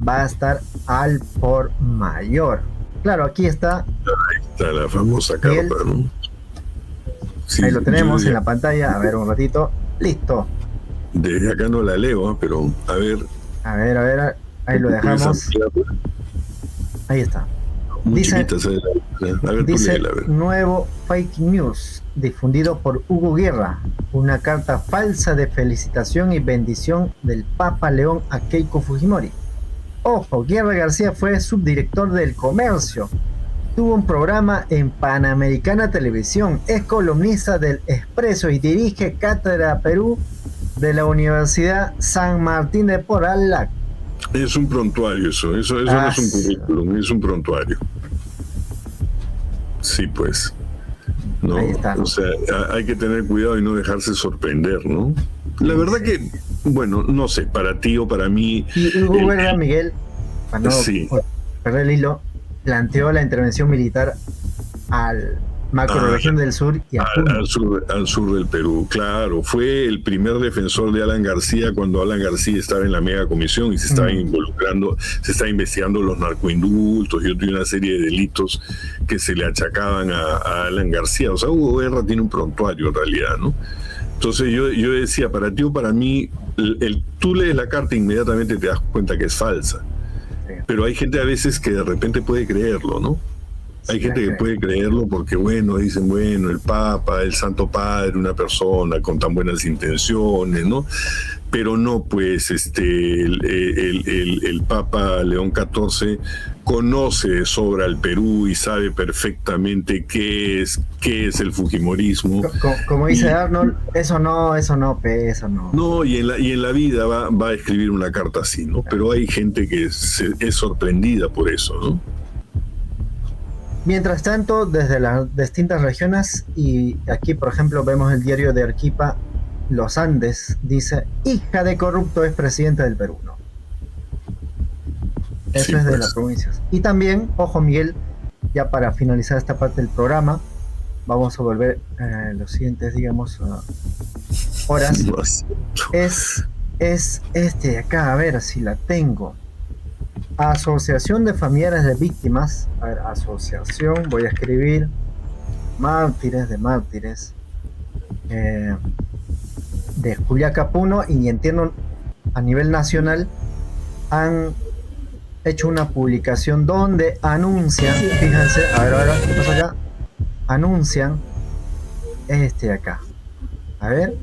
va a estar al por mayor. Claro, aquí está. Ahí está la famosa carta, ¿no? Sí, ahí lo tenemos en la pantalla. A ver, un ratito. Listo. Desde acá no la leo, pero a ver. A ver, ahí lo dejamos. Ahí está. Dice, nuevo fake news difundido por Hugo Guerra, una carta falsa de felicitación y bendición del Papa León a Keiko Fujimori. Ojo, Guerra García fue subdirector del Comercio, tuvo un programa en Panamericana Televisión, es columnista del Expreso y dirige Cátedra Perú de la Universidad San Martín de Porala. Es un prontuario eso no es un currículum, es un prontuario. Sí, pues. ¿No? Ahí está. O sea, hay que tener cuidado y no dejarse sorprender, ¿no? La verdad que, bueno, no sé, para ti o para mí... Y Hugo Guerra, Miguel, para no perder el hilo, planteó la intervención militar al macroregión del sur y al sur del Perú, claro. Fue el primer defensor de Alan García cuando Alan García estaba en la mega comisión y se estaba involucrando, se estaba investigando los narcoindultos y una serie de delitos que se le achacaban a Alan García. O sea, Hugo Guerra tiene un prontuario en realidad, ¿no? Entonces yo decía, para ti o para mí, tú lees la carta e inmediatamente te das cuenta que es falsa. Pero hay gente a veces que de repente puede creerlo, ¿no? Hay gente que puede creerlo porque, dicen, el Papa, el Santo Padre, una persona con tan buenas intenciones, ¿no? Pero no, pues, el Papa León XIV conoce de sobra al Perú y sabe perfectamente qué es el fujimorismo. Como dice Arnold, eso no. No, y en la vida va a escribir una carta así, ¿no? Pero hay gente que es sorprendida por eso, ¿no? Mientras tanto, desde las distintas regiones, y aquí por ejemplo vemos el diario de Arequipa, Los Andes, dice: hija de corrupto es presidente del Perú, ¿no? Eso sí, es de las provincias. Y también, ojo Miguel, ya para finalizar esta parte del programa, vamos a volver los siguientes, digamos, horas. Es de acá, a ver si la tengo. Asociación de Familiares de Víctimas, a ver, asociación, voy a escribir Mártires de Juliaca Puno, y entiendo a nivel nacional han hecho una publicación donde anuncian, fíjense, a ver, ¿qué pasa acá? Anuncian de acá, a ver,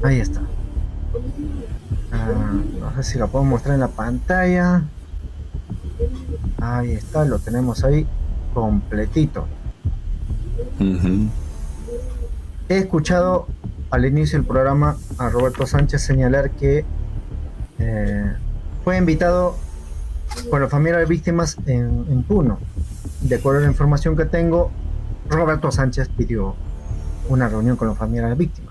ahí está. No sé si lo puedo mostrar en la pantalla. Ahí está, lo tenemos ahí completito. He escuchado al inicio del programa a Roberto Sánchez señalar que fue invitado por la familia de víctimas en Puno. De acuerdo a la información que tengo, Roberto Sánchez pidió una reunión con la familia de víctimas.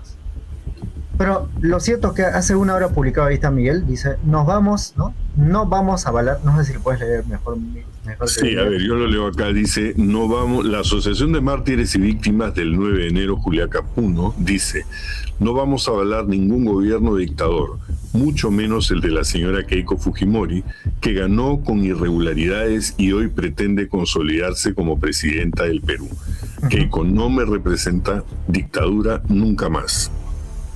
Pero lo cierto es que hace una hora publicado, ahí está Miguel, dice: nos vamos, ¿no? No vamos a avalar, no sé si lo puedes leer mejor. Sí, a ver, yo lo leo acá, dice: no vamos, la Asociación de Mártires y Víctimas del 9 de enero, Juliaca Puno, dice: no vamos a avalar ningún gobierno dictador, mucho menos el de la señora Keiko Fujimori, que ganó con irregularidades y hoy pretende consolidarse como presidenta del Perú. Keiko no me representa, dictadura nunca más.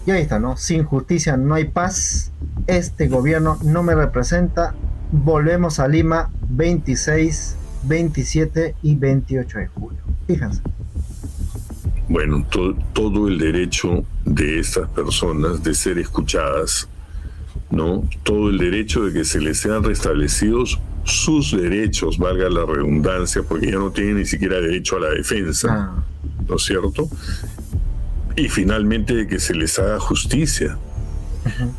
Y ahí está, ¿no? Sin justicia no hay paz. este gobierno no me representa. Volvemos a Lima 26, 27 y 28 de julio. Fíjense. Bueno, todo el derecho de estas personas de ser escuchadas, ¿no? Todo el derecho de que se les sean restablecidos sus derechos, valga la redundancia, porque ya no tienen ni siquiera derecho a la defensa, ¿no es cierto? Y finalmente de que se les haga justicia.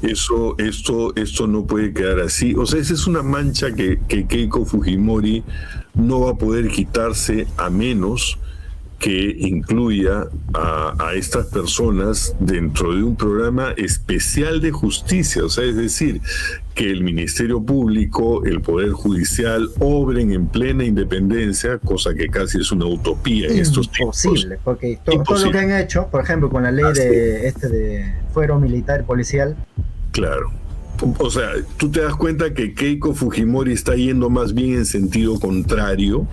Esto no puede quedar así. O sea, esa es una mancha que Keiko Fujimori no va a poder quitarse a menos que incluya a estas personas dentro de un programa especial de justicia. O sea, es decir, que el Ministerio Público, el Poder Judicial obren en plena independencia, cosa que casi es una utopía en estos tiempos. Imposible, porque todo lo que han hecho, por ejemplo, con la ley de fuero militar policial. Claro. O sea, tú te das cuenta que Keiko Fujimori está yendo más bien en sentido contrario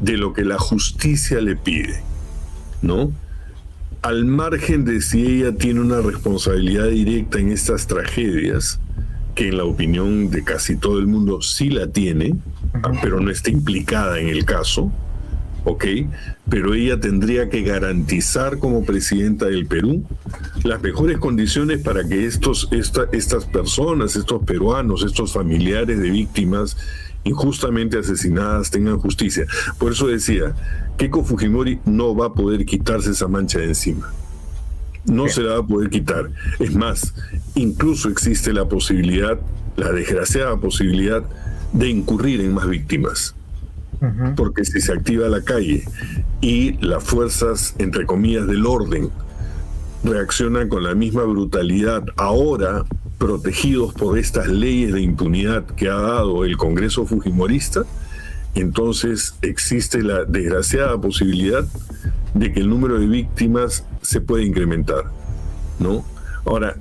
de lo que la justicia le pide, ¿no? Al margen de si ella tiene una responsabilidad directa en estas tragedias, que en la opinión de casi todo el mundo sí la tiene, pero no está implicada en el caso, ¿ok? Pero ella tendría que garantizar como presidenta del Perú las mejores condiciones para que estas personas, estos peruanos, estos familiares de víctimas injustamente asesinadas tengan justicia. Por eso decía, Keiko Fujimori no va a poder quitarse esa mancha de encima. No se la va a poder quitar. Es más, incluso existe la posibilidad, la desgraciada posibilidad, de incurrir en más víctimas. Porque si se activa la calle y las fuerzas, entre comillas, del orden reaccionan con la misma brutalidad ahora, protegidos por estas leyes de impunidad que ha dado el Congreso Fujimorista, entonces existe la desgraciada posibilidad de que el número de víctimas se pueda incrementar, ¿no? Ahora,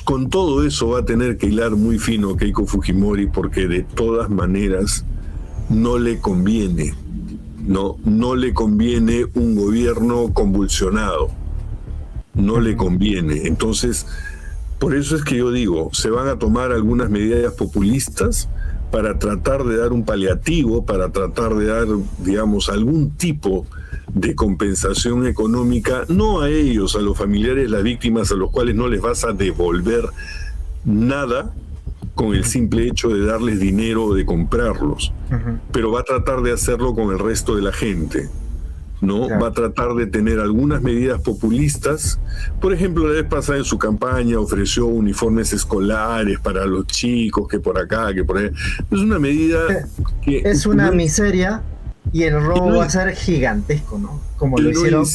con todo eso va a tener que hilar muy fino Keiko Fujimori, porque de todas maneras no le conviene, no le conviene un gobierno convulsionado, no le conviene. Entonces, por eso es que yo digo, se van a tomar algunas medidas populistas para tratar de dar un paliativo, para tratar de dar, digamos, algún tipo de compensación económica, no a ellos, a los familiares de las víctimas, a los cuales no les vas a devolver nada con el simple hecho de darles dinero o de comprarlos, pero va a tratar de hacerlo con el resto de la gente, ¿no? Claro. Va a tratar de tener algunas medidas populistas. Por ejemplo, la vez pasada en su campaña ofreció uniformes escolares para los chicos, que por acá, que por allá. Es una medida que es una miseria, y el robo va a ser gigantesco, ¿no? Como lo hicieron.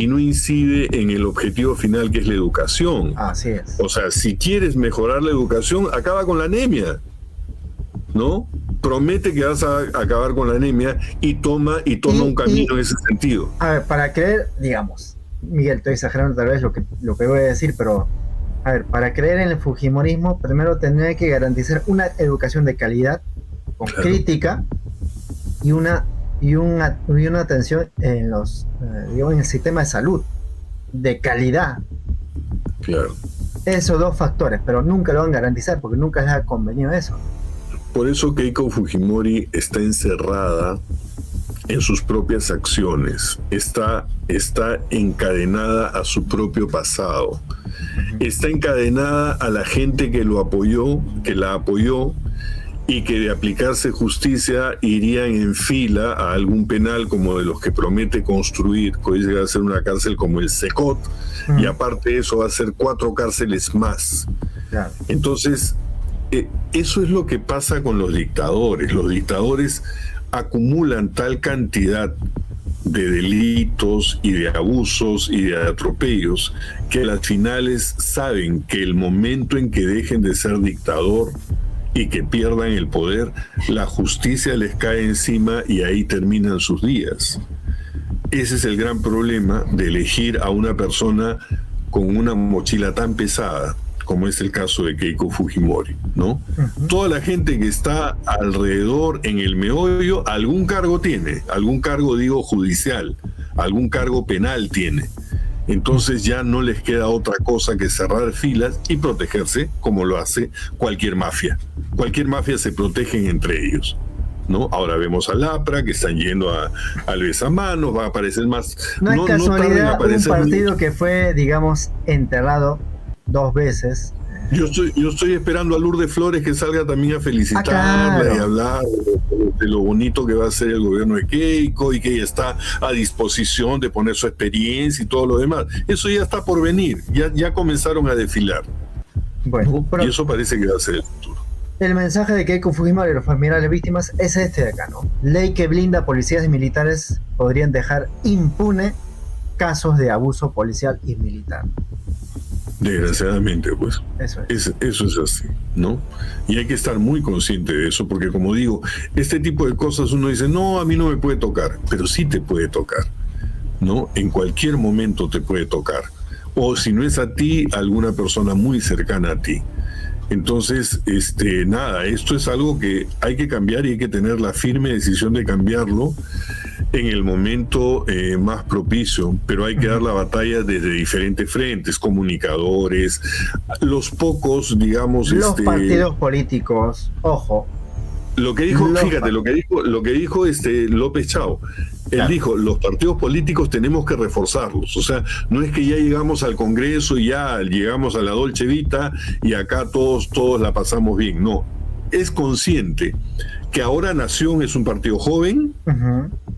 No incide en el objetivo final, que es la educación. Así es. O sea, si quieres mejorar la educación, acaba con la anemia, ¿no? Promete que vas a acabar con la anemia y toma un camino en ese sentido. A ver, para creer, digamos, Miguel, estoy exagerando tal vez lo que voy a decir, pero a ver, para creer en el fujimorismo, primero tendría que garantizar una educación de calidad, con crítica, y una atención en los, digamos, en el sistema de salud, de calidad. Claro. Esos dos factores, pero nunca lo van a garantizar, porque nunca les ha convenido eso. Por eso Keiko Fujimori está encerrada en sus propias acciones, está encadenada a su propio pasado, está encadenada a la gente que lo apoyó, que la apoyó, y que de aplicarse justicia irían en fila a algún penal como de los que promete construir, que hoy llega a ser una cárcel como el Secot, y aparte de eso va a ser 4 cárceles más. Claro. Entonces, eso es lo que pasa con los dictadores. Los dictadores acumulan tal cantidad de delitos y de abusos y de atropellos que a las finales saben que el momento en que dejen de ser dictador y que pierdan el poder, la justicia les cae encima y ahí terminan sus días. Ese es el gran problema de elegir a una persona con una mochila tan pesada como es el caso de Keiko Fujimori, ¿no? Toda la gente que está alrededor en el meollo, algún cargo tiene, algún cargo, digo, judicial, algún cargo penal tiene. Entonces ya no les queda otra cosa que cerrar filas y protegerse como lo hace cualquier mafia. Cualquier mafia se protegen entre ellos, ¿no? Ahora vemos al APRA que están yendo al besamanos, va a aparecer más. No es casualidad un partido que fue, digamos, enterrado 2 veces. Yo estoy esperando a Lourdes Flores que salga también a felicitarla, claro, y hablar de lo bonito que va a ser el gobierno de Keiko y que ella está a disposición de poner su experiencia y todo lo demás. Eso ya está por venir, ya comenzaron a desfilar. Bueno, ¿no? Y eso parece que va a ser el futuro. El mensaje de Keiko Fujimori y los familiares víctimas es este de acá, ¿no? Ley que blinda a policías y militares podrían dejar impune casos de abuso policial y militar. Desgraciadamente, pues. Eso es así, ¿no? Y hay que estar muy consciente de eso, porque como digo, este tipo de cosas uno dice, no, a mí no me puede tocar, pero sí te puede tocar, ¿no? En cualquier momento te puede tocar. O si no es a ti, alguna persona muy cercana a ti. Entonces, nada, esto es algo que hay que cambiar y hay que tener la firme decisión de cambiarlo en el momento más propicio, pero hay que dar la batalla desde diferentes frentes, comunicadores, los pocos, digamos, los partidos políticos, ojo. Lo que dijo, fíjate, lo que dijo López Chao. Él dijo, los partidos políticos tenemos que reforzarlos. O sea, no es que ya llegamos al Congreso y ya llegamos a la Dolce Vita y acá todos la pasamos bien. No, es consciente que ahora Nación es un partido joven,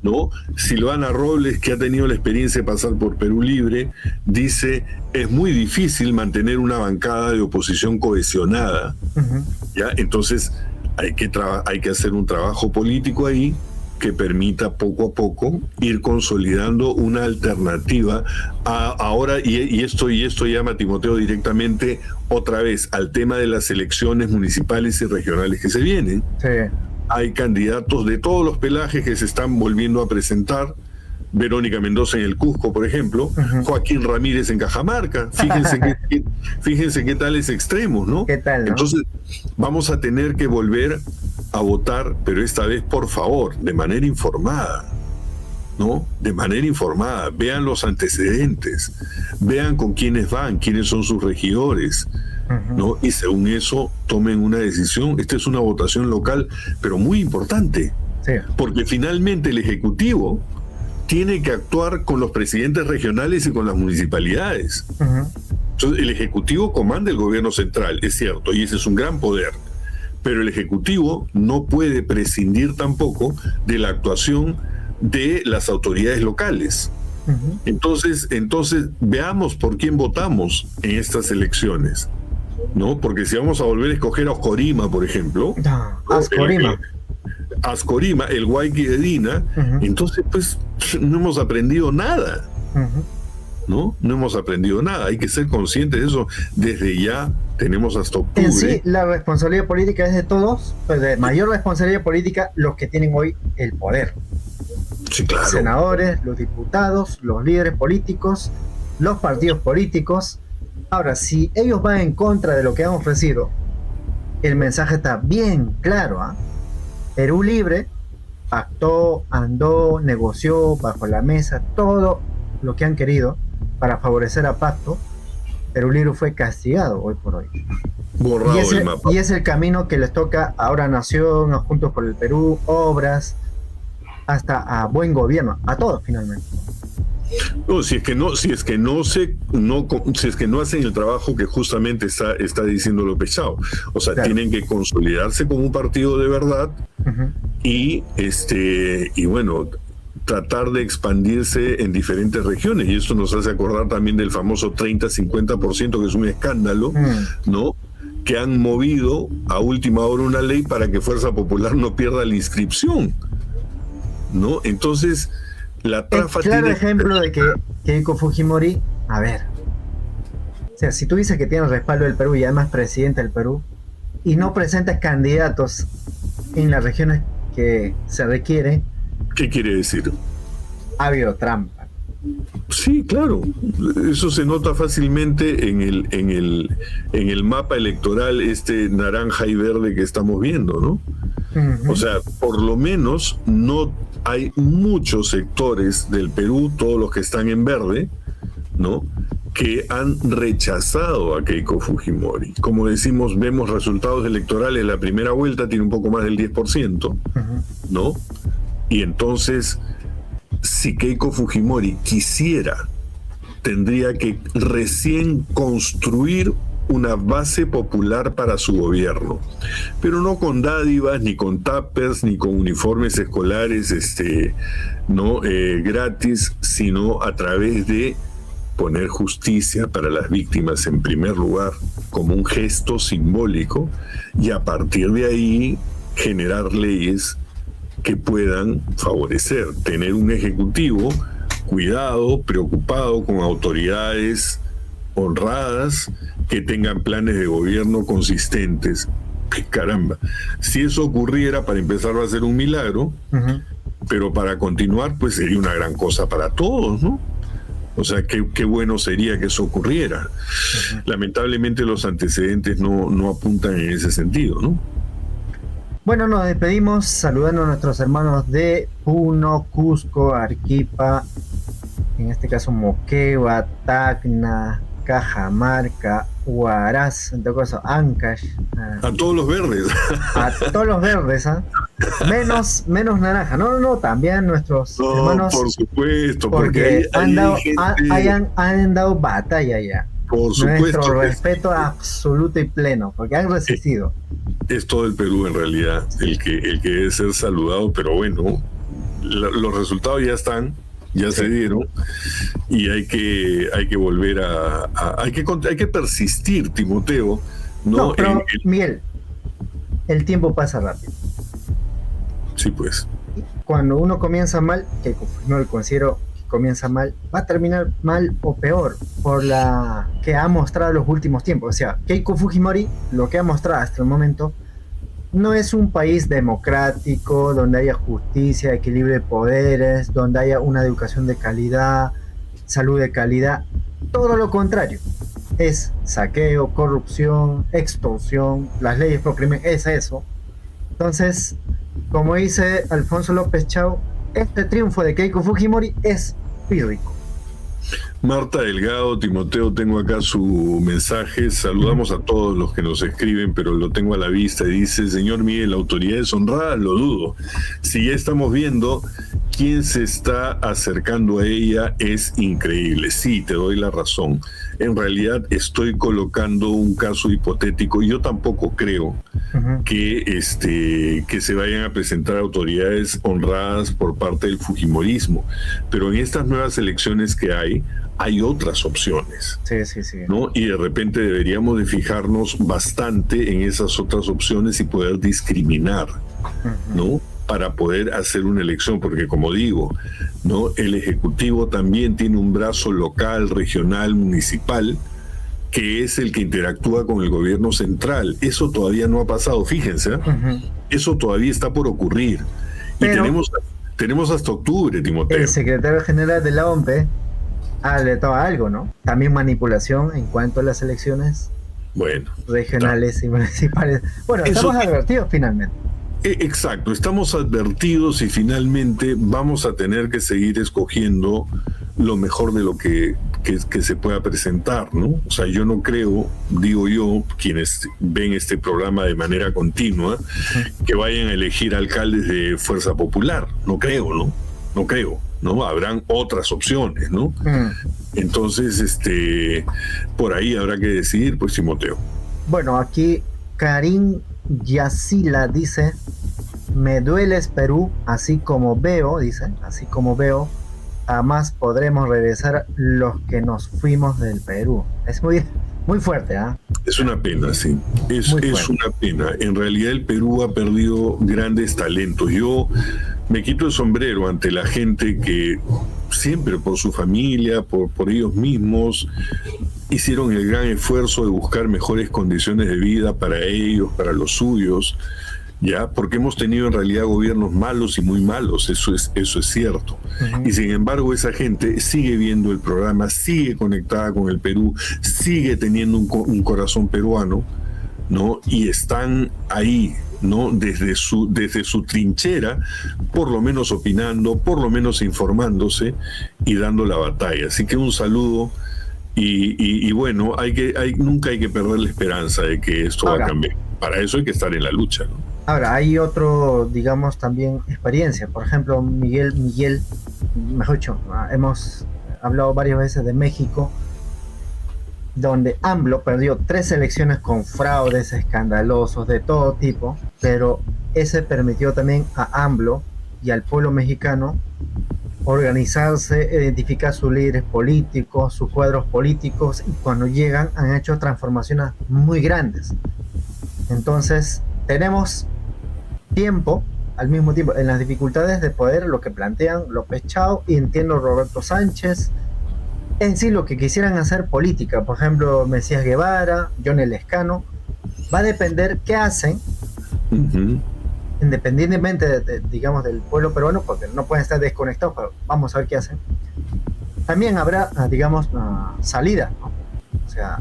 ¿no? Silvana Robles, que ha tenido la experiencia de pasar por Perú Libre, dice, es muy difícil mantener una bancada de oposición cohesionada. ¿Ya? Entonces, hay que hacer un trabajo político ahí que permita poco a poco ir consolidando una alternativa ahora, y esto llama a Timoteo directamente otra vez al tema de las elecciones municipales y regionales que se vienen. Sí. Hay candidatos de todos los pelajes que se están volviendo a presentar. Verónica Mendoza en el Cusco, por ejemplo, Joaquín Ramírez en Cajamarca. Fíjense qué tales extremos, ¿no? ¿Qué tal, no? Entonces, vamos a tener que volver a votar, pero esta vez, por favor, de manera informada, ¿no? De manera informada. Vean los antecedentes, vean con quiénes van, quiénes son sus regidores, ¿no? Y según eso, tomen una decisión. Esta es una votación local, pero muy importante, porque finalmente el Ejecutivo tiene que actuar con los presidentes regionales y con las municipalidades. Entonces, el Ejecutivo comanda el gobierno central, es cierto, y ese es un gran poder, pero el Ejecutivo no puede prescindir tampoco de la actuación de las autoridades locales. Entonces, veamos por quién votamos en estas elecciones, ¿no? Porque si vamos a volver a escoger a Oscorima, por ejemplo, Ascorima, el Guayqui de Dina, entonces pues no hemos aprendido nada, ¿no? No hemos aprendido nada, hay que ser conscientes de eso. Desde ya tenemos hasta octubre. En sí, la responsabilidad política es de todos, pues de mayor responsabilidad política los que tienen hoy el poder. Sí, claro. Los senadores, los diputados, los líderes políticos, los partidos políticos. Ahora, si ellos van en contra de lo que han ofrecido, el mensaje está bien claro, ¿ah? Perú Libre pactó, andó, negoció bajo la mesa todo lo que han querido para favorecer a Pacto. Perú Libre fue castigado hoy por hoy. Borrado el mapa. Y es el camino que les toca ahora a Nación, a Juntos por el Perú, Obras, hasta a Buen Gobierno, a todos finalmente. No, si es que no hacen el trabajo que justamente está diciendo López Chao. O sea, tienen que consolidarse como un partido de verdad y bueno, tratar de expandirse en diferentes regiones. Y esto nos hace acordar también del famoso 30-50%, que es un escándalo, ¿no? Que han movido a última hora una ley para que Fuerza Popular no pierda la inscripción, ¿no? Entonces, la trafa claro ejemplo de que Keiko Fujimori, a ver, o sea, si tú dices que tienes respaldo del Perú y además presidente del Perú y no presentas candidatos en las regiones que se requiere, ¿qué quiere decir? Ha habido trampa. Sí, claro, eso se nota fácilmente en el mapa electoral naranja y verde que estamos viendo, ¿no? O sea, por lo menos no hay muchos sectores del Perú, todos los que están en verde, ¿no?, que han rechazado a Keiko Fujimori. Como decimos, vemos resultados electorales, la primera vuelta tiene un poco más del 10%, ¿no? Y entonces, si Keiko Fujimori quisiera, tendría que recién construir una base popular para su gobierno, pero no con dádivas, ni con tuppers, ni con uniformes escolares gratis, sino a través de poner justicia para las víctimas en primer lugar, como un gesto simbólico, y a partir de ahí generar leyes que puedan favorecer, tener un ejecutivo cuidado, preocupado, con autoridades honradas, que tengan planes de gobierno consistentes. Caramba, si eso ocurriera, para empezar va a ser un milagro, pero para continuar pues sería una gran cosa para todos, ¿no? O sea, qué bueno sería que eso ocurriera. Lamentablemente los antecedentes no apuntan en ese sentido, ¿no? Bueno, nos despedimos saludando a nuestros hermanos de Puno, Cusco, Arequipa, en este caso Moquegua, Tacna, Cajamarca, Huaraz, en todo caso Ancash. A todos los verdes. A todos los verdes, ¿ah? Menos naranja. No, también nuestros hermanos. Por supuesto, porque han dado batalla ya. Por supuesto. Nuestro respeto absoluto y pleno, porque han resistido. Es todo el Perú en realidad el que debe ser saludado, pero bueno, los resultados ya están, ya se dieron, y hay que volver hay que persistir, Timoteo. No, pero Miguel, el tiempo pasa rápido. Sí, pues. Cuando uno comienza mal, que no lo considero que comienza mal, va a terminar mal o peor por la que ha mostrado los últimos tiempos. O sea, Keiko Fujimori, lo que ha mostrado hasta el momento, no es un país democrático donde haya justicia, equilibrio de poderes, donde haya una educación de calidad, salud de calidad. Todo lo contrario. Es saqueo, corrupción, extorsión, las leyes pro crimen, es eso. Entonces, como dice Alfonso López Chao, este triunfo de Keiko Fujimori es pírrico. Marta Delgado, Timoteo, tengo acá su mensaje. Saludamos a todos los que nos escriben, pero lo tengo a la vista. Y dice: señor Miguel, autoridades honradas, lo dudo. Si ya estamos viendo quién se está acercando a ella, es increíble. Sí, te doy la razón. En realidad estoy colocando un caso hipotético. Yo tampoco creo que se vayan a presentar autoridades honradas por parte del fujimorismo. Pero en estas nuevas elecciones que hay otras opciones. Sí. ¿No? Y de repente deberíamos de fijarnos bastante en esas otras opciones y poder discriminar, ¿no? Para poder hacer una elección, porque como digo, ¿no?, el Ejecutivo también tiene un brazo local, regional, municipal, que es el que interactúa con el gobierno central. Eso todavía no ha pasado, fíjense, eso todavía está por ocurrir. Pero y tenemos hasta octubre, Timoteo. El secretario general de la OMP alertó algo, ¿no? También manipulación en cuanto a las elecciones regionales y municipales. Bueno, estamos advertidos finalmente. Exacto, estamos advertidos y finalmente vamos a tener que seguir escogiendo lo mejor de lo que se pueda presentar, ¿no? O sea, yo no creo, digo yo, quienes ven este programa de manera continua, que vayan a elegir alcaldes de Fuerza Popular. No creo, ¿no? Habrán otras opciones, ¿no? Entonces, por ahí habrá que decidir, pues, Timoteo. Bueno, aquí Karim Yacila dice: me dueles Perú, así como veo, jamás podremos regresar los que nos fuimos del Perú. Es muy fuerte, ¿ah? Es una pena, sí. Es una pena. En realidad el Perú ha perdido grandes talentos. Yo me quito el sombrero ante la gente que siempre por su familia, por ellos mismos, hicieron el gran esfuerzo de buscar mejores condiciones de vida para ellos, para los suyos, ya, porque hemos tenido en realidad gobiernos malos y muy malos, eso es cierto. Y sin embargo esa gente sigue viendo el programa, sigue conectada con el Perú, sigue teniendo un corazón peruano, ¿no? Y están ahí, ¿no? Desde su trinchera, por lo menos opinando, por lo menos informándose y dando la batalla. Así que un saludo Y bueno, nunca hay que perder la esperanza de que esto va a cambiar. Para eso hay que estar en la lucha, ¿no? Ahora, hay otro, digamos, también experiencia. Por ejemplo, Miguel, mejor dicho, hemos hablado varias veces de México, donde AMLO perdió 3 elecciones con fraudes escandalosos de todo tipo, pero ese permitió también a AMLO y al pueblo mexicano organizarse, identificar sus líderes políticos, sus cuadros políticos, y cuando llegan han hecho transformaciones muy grandes. Entonces, tenemos tiempo, al mismo tiempo, en las dificultades de poder, lo que plantean López Chao, y entiendo Roberto Sánchez, en sí lo que quisieran hacer política, por ejemplo, Mesías Guevara, John Elezcano, va a depender qué hacen, independientemente digamos, del pueblo peruano, porque no pueden estar desconectados, pero vamos a ver qué hacen. También habrá, digamos, salida, ¿no? O sea,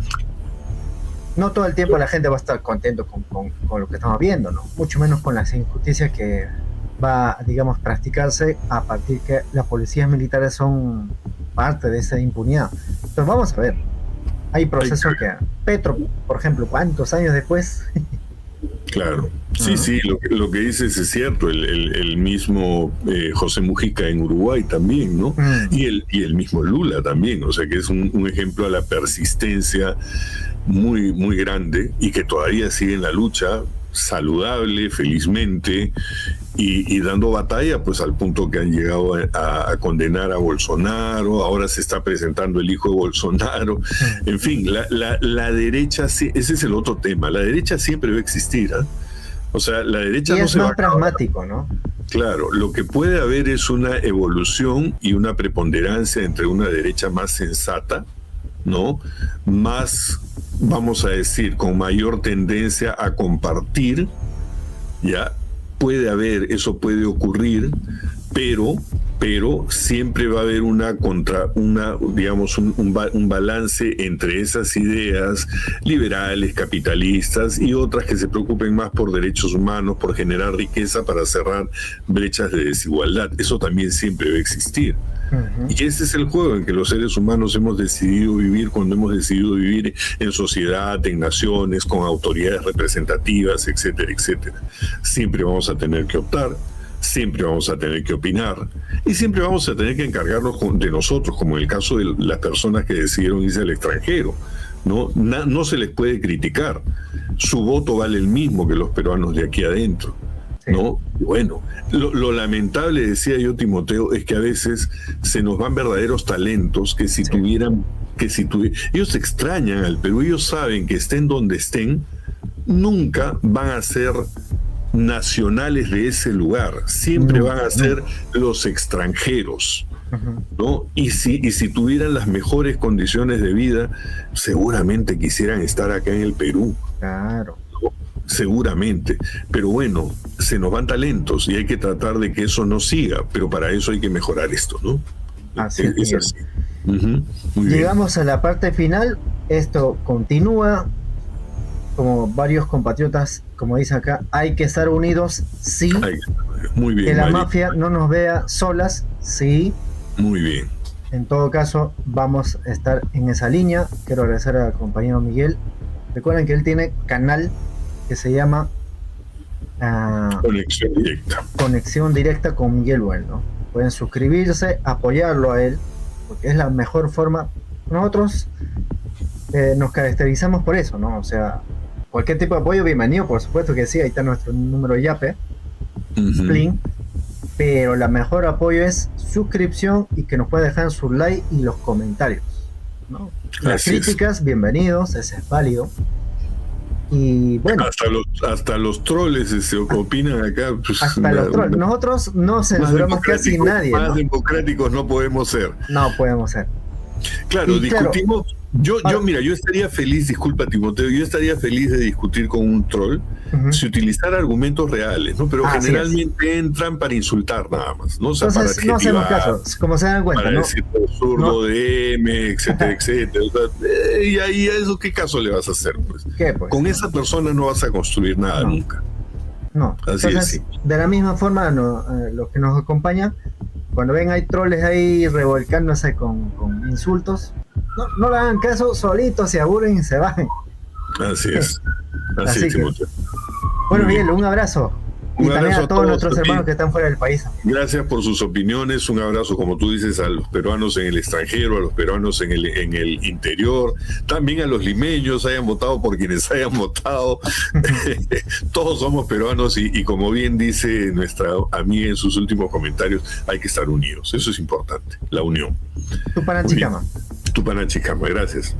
no todo el tiempo la gente va a estar contento con lo que estamos viendo, ¿no? Mucho menos con las injusticias que va, digamos, practicarse a partir que las policías militares son parte de esa impunidad. Entonces vamos a ver. Hay procesos que Petro, por ejemplo, ¿cuántos años después? Claro, sí, lo que dices es cierto. El mismo José Mujica en Uruguay también, ¿no? Y el mismo Lula también, o sea que es un ejemplo a la persistencia muy, muy grande, y que todavía sigue en la lucha, saludable, felizmente, y dando batalla, pues al punto que han llegado a condenar a Bolsonaro. Ahora se está presentando el hijo de Bolsonaro. En fin, la derecha, ese es el otro tema. La derecha siempre va a existir, ¿eh? O sea, la derecha y no es se va a más pragmático, ¿no? Claro, lo que puede haber es una evolución y una preponderancia entre una derecha más sensata, ¿no? Más, vamos a decir, con mayor tendencia a compartir, ¿ya? Puede haber, eso puede ocurrir, pero siempre va a haber un balance entre esas ideas liberales, capitalistas, y otras que se preocupen más por derechos humanos, por generar riqueza para cerrar brechas de desigualdad. Eso también siempre va a existir. Y ese es el juego en que los seres humanos hemos decidido vivir, cuando hemos decidido vivir en sociedad, en naciones, con autoridades representativas, etcétera, etcétera. Siempre vamos a tener que optar, siempre vamos a tener que opinar, y siempre vamos a tener que encargarnos de nosotros, como en el caso de las personas que decidieron irse al extranjero. No se les puede criticar. Su voto vale el mismo que los peruanos de aquí adentro, ¿no? Bueno, lo lamentable, decía yo, Timoteo, es que a veces se nos van verdaderos talentos que ellos extrañan al Perú, ellos saben que estén donde estén, nunca van a ser nacionales de ese lugar, siempre van a ser los extranjeros, ¿no? Y si tuvieran las mejores condiciones de vida, seguramente quisieran estar acá en el Perú. Claro. Seguramente, pero bueno, se nos van talentos y hay que tratar de que eso no siga, pero para eso hay que mejorar esto, ¿no? Así es así. Llegamos a la parte final, esto continúa, como varios compatriotas, como dice acá, hay que estar unidos, sí. Muy bien, que la mafia no nos vea solas, sí. Muy bien. En todo caso, vamos a estar en esa línea. Quiero agradecer al compañero Miguel. Recuerden que él tiene canal que se llama Conexión Directa con Miguel Well, ¿no? Pueden suscribirse, apoyarlo a él, porque es la mejor forma. Nosotros nos caracterizamos por eso, ¿no? O sea, cualquier tipo de apoyo, bienvenido, por supuesto que sí. Ahí está nuestro número de Yape, Plin, pero la mejor apoyo es suscripción y que nos pueda dejar su like y los comentarios, ¿no? Las críticas, bienvenidos, ese es válido. Y bueno, hasta los troles se opinan acá, pues, hasta los troles. Nosotros no censuramos casi nadie, más ¿no? democráticos no podemos ser. No podemos ser. Claro, discutimos. Mira, yo estaría feliz, disculpa Timoteo, yo estaría feliz de discutir con un troll si utilizara argumentos reales, ¿no? Pero generalmente entran para insultar nada más, ¿no? O sea, entonces, no hacemos caso, como se dan cuenta, para ¿no? decir zurdo de M, etcétera, etcétera. O sea, y ahí a eso, ¿qué caso le vas a hacer? Pues? ¿Qué, pues? Con esa persona no vas a construir nada nunca. No. Así entonces, es. de la misma forma, los que nos acompañan, cuando ven hay troles ahí revolcándose con insultos, no le hagan caso, solitos se aburren y se bajen. Así es. Así es, Timoteo. Bueno, Miguel, un abrazo. Y también a todos nuestros hermanos que están fuera del país. Gracias por sus opiniones. Un abrazo, como tú dices, a los peruanos en el extranjero, a los peruanos en el interior, también a los limeños, hayan votado por quienes hayan votado. Todos somos peruanos y como bien dice nuestra amiga en sus últimos comentarios, hay que estar unidos. Eso es importante, la unión. Tupananchikama. Tupananchikama, gracias.